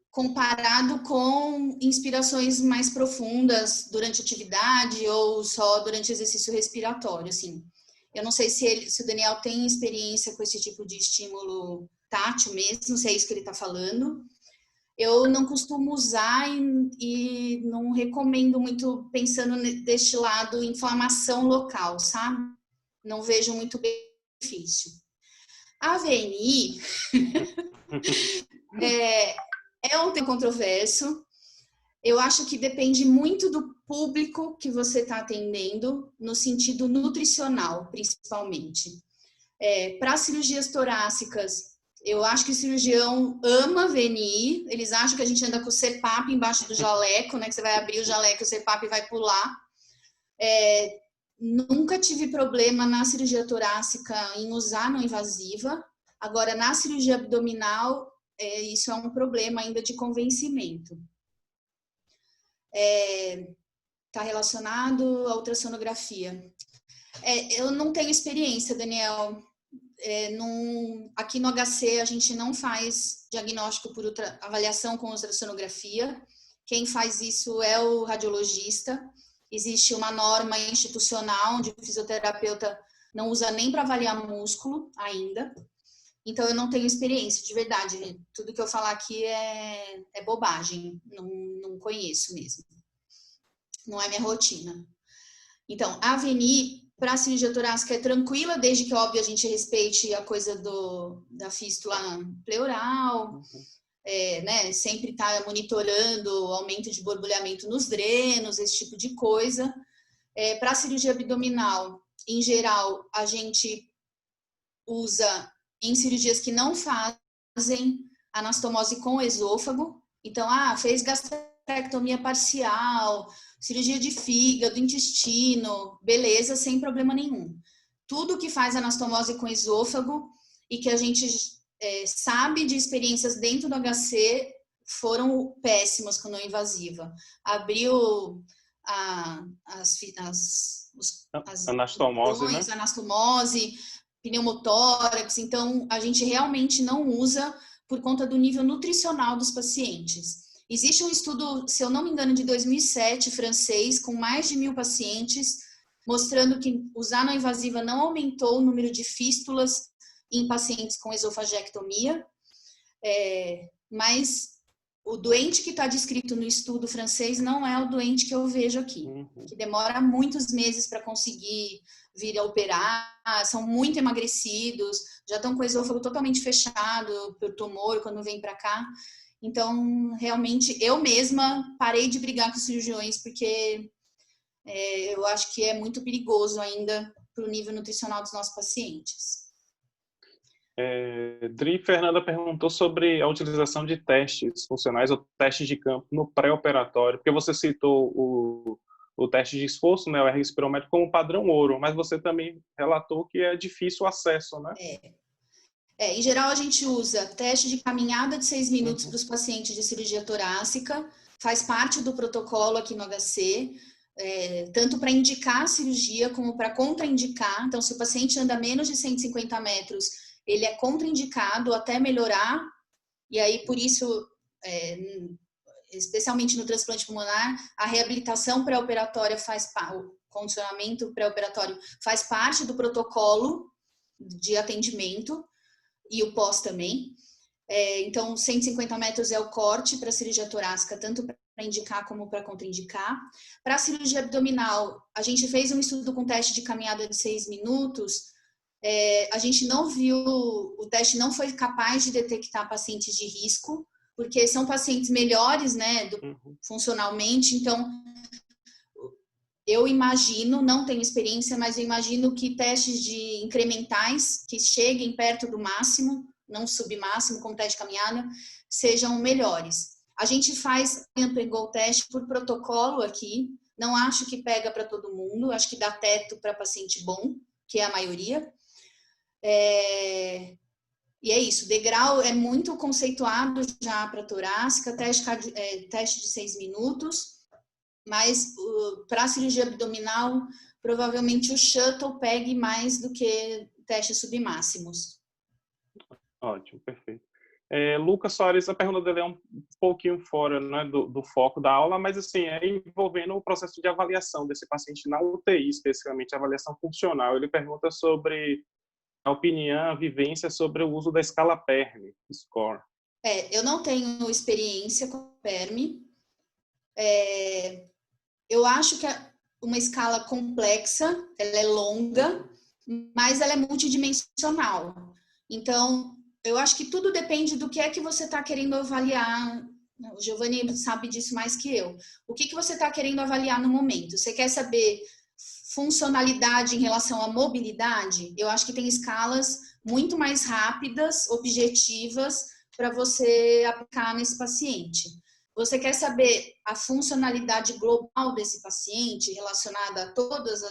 comparado com inspirações mais profundas durante a atividade ou só durante exercício respiratório, assim. Eu não sei se o Daniel tem experiência com esse tipo de estímulo tátil mesmo, se é isso que ele está falando. Eu não costumo usar e não recomendo muito pensando deste lado inflamação local, sabe? Não vejo muito benefício. A VNI é um tema controverso. Eu acho que depende muito do público que você está atendendo, no sentido nutricional, principalmente. Para cirurgias torácicas, eu acho que o cirurgião ama VNI, eles acham que a gente anda com o CPAP embaixo do jaleco, né? Que você vai abrir o jaleco, o CPAP vai pular. Nunca tive problema na cirurgia torácica em usar não invasiva. Agora, na cirurgia abdominal, isso é um problema ainda de convencimento. Está relacionado à ultrassonografia. Eu não tenho experiência, Daniel. Aqui no HC a gente não faz diagnóstico por avaliação com ultrassonografia. Quem faz isso é o radiologista. Existe uma norma institucional onde o fisioterapeuta não usa nem para avaliar músculo ainda. Então eu não tenho experiência, de verdade. Tudo que eu falar aqui é bobagem. Não conheço mesmo. Não é minha rotina. Então, a VNI para a cirurgia torácica é tranquila, desde que, óbvio, a gente respeite a coisa da fístula pleural, né? Sempre tá monitorando o aumento de borbulhamento nos drenos, esse tipo de coisa. Para a cirurgia abdominal, em geral, a gente usa em cirurgias que não fazem anastomose com o esôfago. Então, fez gastrectomia parcial, cirurgia de fígado, intestino, beleza, sem problema nenhum. Tudo que faz anastomose com esôfago e que a gente sabe de experiências dentro do HC foram péssimas com não invasiva. Abriu as anastomose, né? Anastomose, pneumotórax, então a gente realmente não usa por conta do nível nutricional dos pacientes. Existe um estudo, se eu não me engano, de 2007, francês, com mais de 1.000 pacientes, mostrando que usar não invasiva não aumentou o número de fístulas em pacientes com esofagectomia, mas o doente que está descrito no estudo francês não é o doente que eu vejo aqui, que demora muitos meses para conseguir vir a operar, são muito emagrecidos, já estão com o esôfago totalmente fechado por tumor quando vem para cá. Então, realmente, eu mesma parei de brigar com os cirurgiões, porque eu acho que é muito perigoso ainda para o nível nutricional dos nossos pacientes. Dri, Fernanda perguntou sobre a utilização de testes funcionais ou testes de campo no pré-operatório, porque você citou o teste de esforço, né, o R espirométrico, como padrão ouro, mas você também relatou que é difícil o acesso, né? Em geral, a gente usa teste de caminhada de 6 minutos para os pacientes de cirurgia torácica, faz parte do protocolo aqui no HC, tanto para indicar a cirurgia como para contraindicar. Então, se o paciente anda menos de 150 metros, ele é contraindicado até melhorar, e aí, por isso, especialmente no transplante pulmonar, a reabilitação pré-operatória o condicionamento pré-operatório faz parte do protocolo de atendimento, e o pós também. Então, 150 metros é o corte para a cirurgia torácica, tanto para indicar como para contraindicar. Para a cirurgia abdominal, a gente fez um estudo com teste de caminhada de 6 minutos. A gente não viu, o teste não foi capaz de detectar pacientes de risco, porque são pacientes melhores, né, funcionalmente. Então, eu imagino, não tenho experiência, mas eu imagino que testes de incrementais que cheguem perto do máximo, não submáximo, como teste de caminhada, sejam melhores. A gente pegou o teste por protocolo aqui, Não acho que pega para todo mundo, acho que dá teto para paciente bom, que é a maioria. E é isso, degrau é muito conceituado já para torácica, teste de 6 minutos, mas para a cirurgia abdominal, provavelmente o shuttle pegue mais do que testes submáximos. Ótimo, perfeito. Lucas Soares, a pergunta dele é um pouquinho fora, né, do foco da aula, mas assim, envolvendo o processo de avaliação desse paciente na UTI, especificamente a avaliação funcional. Ele pergunta sobre a opinião, a vivência sobre o uso da escala PERM, SCORE. Eu não tenho experiência com PERM. Eu acho que uma escala complexa, ela é longa, mas ela é multidimensional. Então, eu acho que tudo depende do que é que você está querendo avaliar. O Giovanni sabe disso mais que eu. O que você está querendo avaliar no momento? Você quer saber funcionalidade em relação à mobilidade? Eu acho que tem escalas muito mais rápidas, objetivas, para você aplicar nesse paciente. Você quer saber a funcionalidade global desse paciente relacionada a todos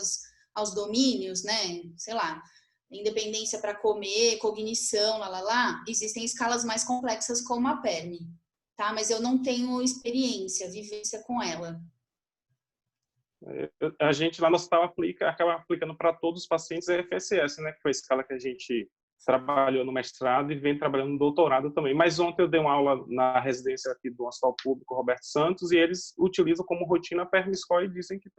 aos domínios, né? Sei lá, independência para comer, cognição, existem escalas mais complexas como a PERM, tá? Mas eu não tenho experiência, vivência com ela. A gente lá no hospital acaba aplicando para todos os pacientes a FSS, né? Que foi a escala que a gente trabalhou no mestrado e vem trabalhando no doutorado também. Mas ontem eu dei uma aula na residência aqui do Hospital Público Roberto Santos e eles utilizam como rotina a PERM-SCORE e dizem que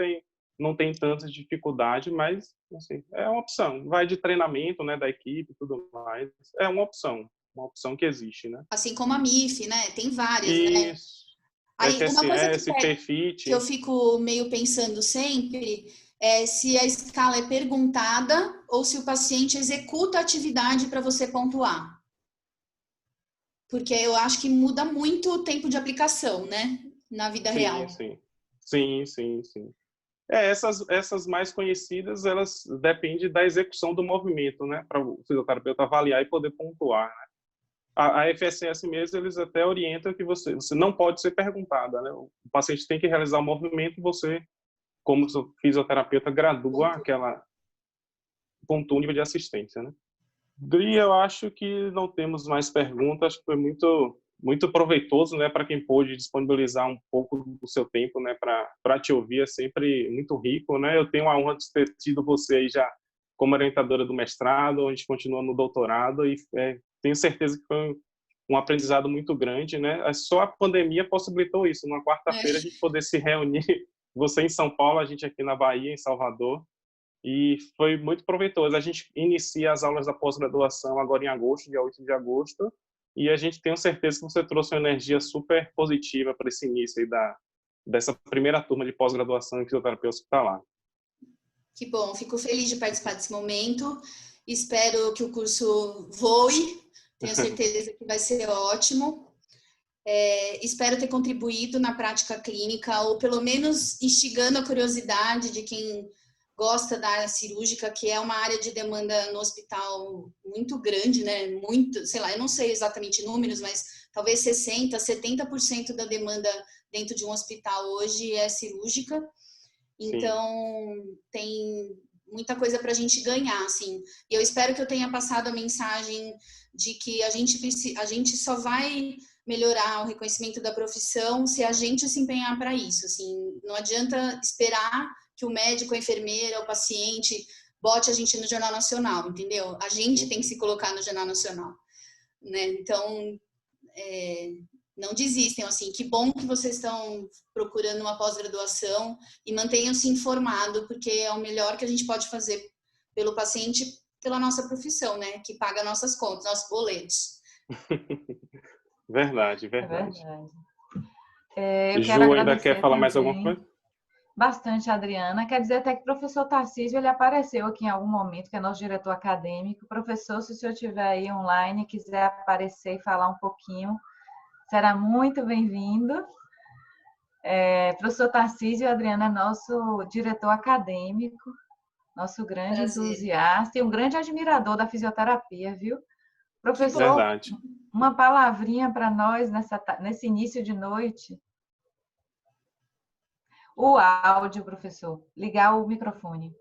não tem tanta dificuldade, mas assim, é uma opção. Vai de treinamento, né, da equipe e tudo mais. É uma opção que existe, né? Assim como a MIF, né? Tem várias, né? Aí, uma coisa que eu fico meio pensando sempre é se a escala é perguntada ou se o paciente executa a atividade para você pontuar. Porque eu acho que muda muito o tempo de aplicação, né? Na vida real. Sim. Essas mais conhecidas, elas dependem da execução do movimento, né? Para o fisioterapeuta avaliar e poder pontuar, né? A FSS mesmo, eles até orientam que você não pode ser perguntada, né? O paciente tem que realizar o movimento, você, como fisioterapeuta, gradua pontua o nível de assistência, né? E eu acho que não temos mais perguntas, acho que foi muito proveitoso, né, para quem pôde disponibilizar um pouco do seu tempo, né, para te ouvir, é sempre muito rico, né? Eu tenho a honra de ter tido você aí já como orientadora do mestrado, a gente continua no doutorado e tenho certeza que foi um aprendizado muito grande, né? Só a pandemia possibilitou isso, numa quarta-feira a gente poder se reunir, você em São Paulo, a gente aqui na Bahia, em Salvador, e foi muito proveitoso. A gente inicia as aulas da pós-graduação agora em agosto, dia 8 de agosto, e a gente tem certeza que você trouxe uma energia super positiva para esse início aí dessa primeira turma de pós-graduação em fisioterapia hospitalar. Que bom, fico feliz de participar desse momento. Espero que o curso voe, tenho certeza que vai ser ótimo. Espero ter contribuído na prática clínica, ou pelo menos instigando a curiosidade de quem gosta da área cirúrgica, que é uma área de demanda no hospital muito grande, né? Muito, sei lá, eu não sei exatamente números, mas talvez 60%, 70% da demanda dentro de um hospital hoje é cirúrgica. Então, tem muita coisa para a gente ganhar, assim. E eu espero que eu tenha passado a mensagem de que a gente só vai melhorar o reconhecimento da profissão se a gente se empenhar para isso, assim. Não adianta esperar que o médico, a enfermeira, o paciente bote a gente no Jornal Nacional, entendeu? A gente tem que se colocar no Jornal Nacional, né? Então, não desistem, assim, que bom que vocês estão procurando uma pós-graduação e mantenham-se informados, porque é o melhor que a gente pode fazer pelo paciente, pela nossa profissão, né, que paga nossas contas, nossos boletos. Verdade. Eu quero Ju, ainda quer falar também mais alguma coisa? Bastante, Adriana. Quer dizer até que o professor Tarcísio, ele apareceu aqui em algum momento, que é nosso diretor acadêmico. Professor, se o senhor estiver aí online e quiser aparecer e falar um pouquinho, será muito bem-vindo. Professor Tarcísio, Adriana, é nosso diretor acadêmico, nosso grande entusiasta e um grande admirador da fisioterapia, viu? Professor, verdade. Uma palavrinha para nós nesse início de noite. o áudio, professor. Ligar o microfone.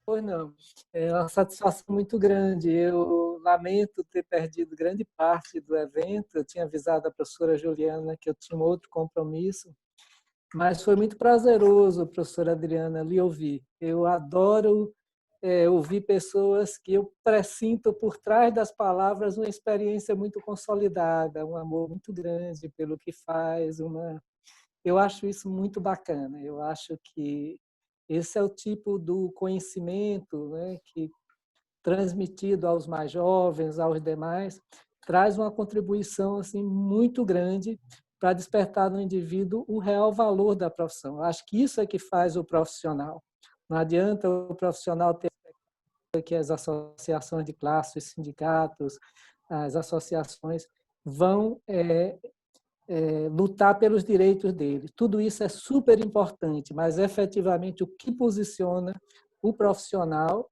Pois não. É uma satisfação muito grande. Eu lamento ter perdido grande parte do evento. Eu tinha avisado a professora Juliana que eu tinha um outro compromisso, mas foi muito prazeroso, professora Adriana, lhe ouvir. Eu adoro ouvir pessoas que eu pressinto por trás das palavras uma experiência muito consolidada, um amor muito grande pelo que faz. Eu acho isso muito bacana. Eu acho que esse é o tipo do conhecimento, né, que, transmitido aos mais jovens, aos demais, traz uma contribuição assim, muito grande para despertar no indivíduo o real valor da profissão. Eu acho que isso é que faz o profissional. Não adianta o profissional ter que as associações de classe, os sindicatos, as associações vão lutar pelos direitos dele. Tudo isso é super importante, mas efetivamente o que posiciona o profissional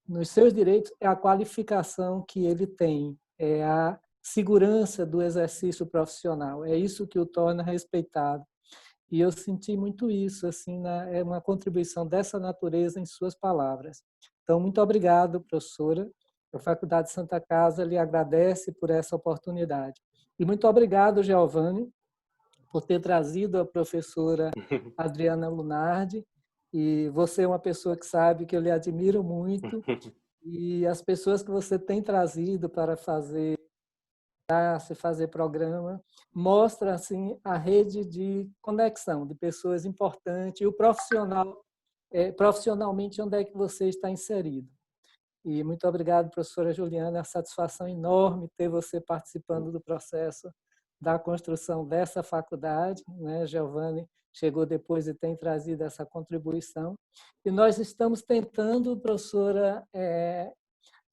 nos seus direitos é a qualificação que ele tem, é a segurança do exercício profissional. É isso que o torna respeitado. E eu senti muito isso, assim, é uma contribuição dessa natureza em suas palavras. Então, muito obrigado, professora. A Faculdade Santa Casa lhe agradece por essa oportunidade. E muito obrigado, Giovanni, por ter trazido a professora Adriana Lunardi. E você é uma pessoa que sabe que eu lhe admiro muito. E as pessoas que você tem trazido para fazer programa mostra assim a rede de conexão de pessoas importantes e o profissional profissionalmente onde é que você está inserido. E muito obrigado, professora Juliana, é uma satisfação enorme ter você participando do processo da construção dessa faculdade, né? Giovanni chegou depois e tem trazido essa contribuição. E nós estamos tentando, professora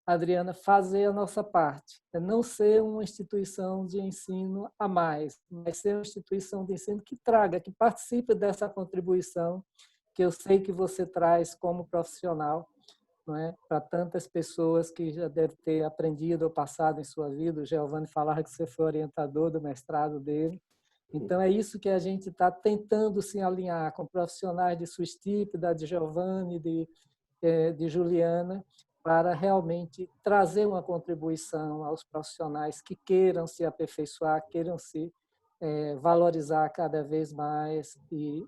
Adriana, fazer a nossa parte. É não ser uma instituição de ensino a mais, mas ser uma instituição de ensino que traga, que participe dessa contribuição que eu sei que você traz como profissional, não é? Para tantas pessoas que já devem ter aprendido ou passado em sua vida. O Giovanni falava que você foi orientador do mestrado dele. Então, é isso que a gente está tentando se alinhar com profissionais de sua estipe, da de Giovanni, de Juliana, para realmente trazer uma contribuição aos profissionais que queiram se aperfeiçoar, queiram se valorizar cada vez mais e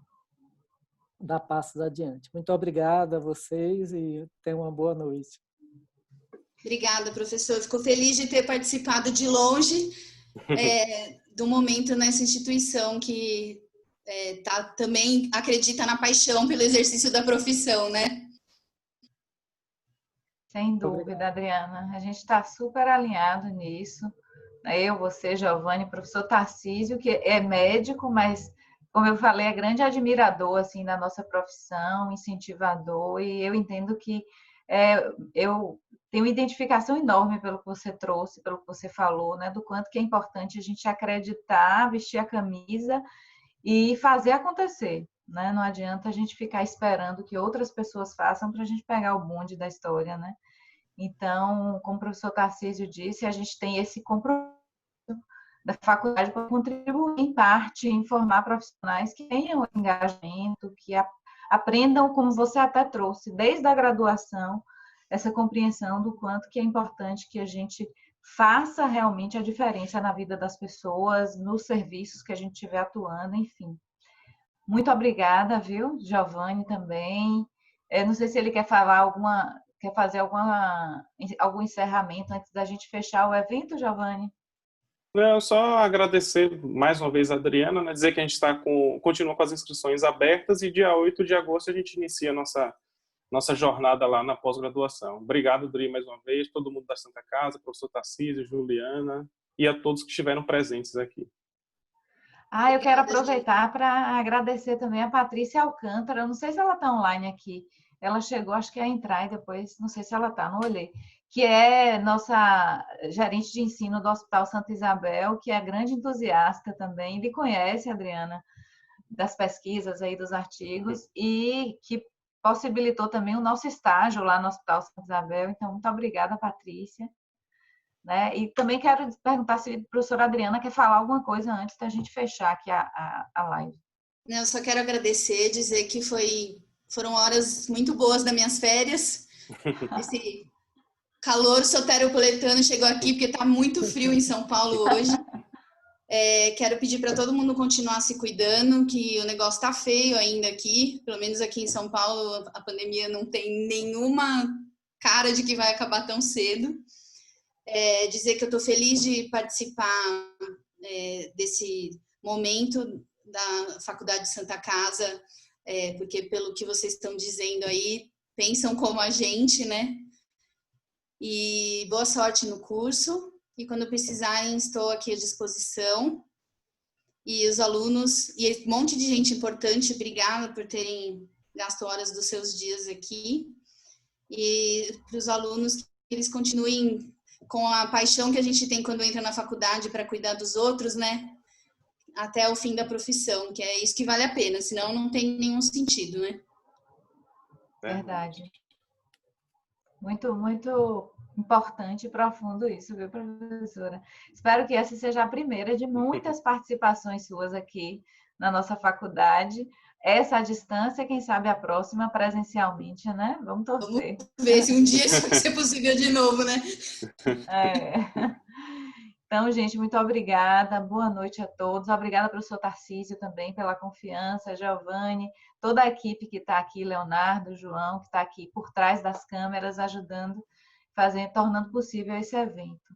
dar passos adiante. Muito obrigada a vocês e tenham uma boa noite. Obrigada, professor. Fico feliz de ter participado de longe do momento nessa instituição que também acredita na paixão pelo exercício da profissão, né? Sem dúvida, Adriana. A gente está super alinhado nisso. Eu, você, Giovanni, professor Tarcísio, que é médico, mas, como eu falei, é grande admirador assim, da nossa profissão, incentivador, e eu entendo que eu tenho identificação enorme pelo que você trouxe, pelo que você falou, né, do quanto que é importante a gente acreditar, vestir a camisa e fazer acontecer. Né? Não adianta a gente ficar esperando que outras pessoas façam para a gente pegar o bonde da história, né? Então, como o professor Tarcísio disse, a gente tem esse compromisso da faculdade para contribuir, em parte, em formar profissionais que tenham engajamento, que aprendam, como você até trouxe, desde a graduação, essa compreensão do quanto que é importante que a gente faça realmente a diferença na vida das pessoas, nos serviços que a gente estiver atuando, enfim. Muito obrigada, viu? Giovanni também. Eu não sei se ele quer fazer algum encerramento antes da gente fechar o evento, Giovanni. Eu só agradecer mais uma vez a Adriana, né? Dizer que a gente continua com as inscrições abertas e dia 8 de agosto a gente inicia a nossa jornada lá na pós-graduação. Obrigado, Adri, mais uma vez, todo mundo da Santa Casa, professor Tarcísio, Juliana e a todos que estiveram presentes aqui. Eu quero aproveitar para agradecer também a Patrícia Alcântara. Eu não sei se ela está online aqui. Ela chegou, acho que ia entrar e depois, não sei se ela está, não olhei. Que é nossa gerente de ensino do Hospital Santa Isabel, que é grande entusiasta também. Ele conhece, Adriana, das pesquisas aí, dos artigos, e que possibilitou também o nosso estágio lá no Hospital Santa Isabel. Então, muito obrigada, Patrícia. né? E também quero perguntar se a professora Adriana quer falar alguma coisa antes da gente fechar aqui a live. Eu só quero agradecer, dizer que foram horas muito boas das minhas férias. Esse calor soteropolitano chegou aqui porque está muito frio em São Paulo hoje. Quero pedir para todo mundo continuar se cuidando, que o negócio está feio ainda aqui. Pelo menos aqui em São Paulo, a pandemia não tem nenhuma cara de que vai acabar tão cedo. Dizer que eu estou feliz de participar desse momento da Faculdade de Santa Casa, porque pelo que vocês estão dizendo aí, pensam como a gente, né? E boa sorte no curso. E quando precisarem, estou aqui à disposição. E os alunos, e um monte de gente importante, obrigada por terem gasto horas dos seus dias aqui. E para os alunos, que eles continuem com a paixão que a gente tem quando entra na faculdade para cuidar dos outros, né? Até o fim da profissão, que é isso que vale a pena, senão não tem nenhum sentido, né? Verdade. Muito, muito importante e profundo isso, viu, professora? Espero que essa seja a primeira de muitas participações suas aqui na nossa faculdade. Essa à distância, quem sabe a próxima presencialmente, né? Vamos torcer. Vamos ver se um dia isso vai ser possível de novo, né? Então, gente, muito obrigada. Boa noite a todos. Obrigada, professor Tarcísio, também pela confiança, Giovanni, toda a equipe que está aqui, Leonardo, João, que está aqui por trás das câmeras, ajudando, tornando possível esse evento.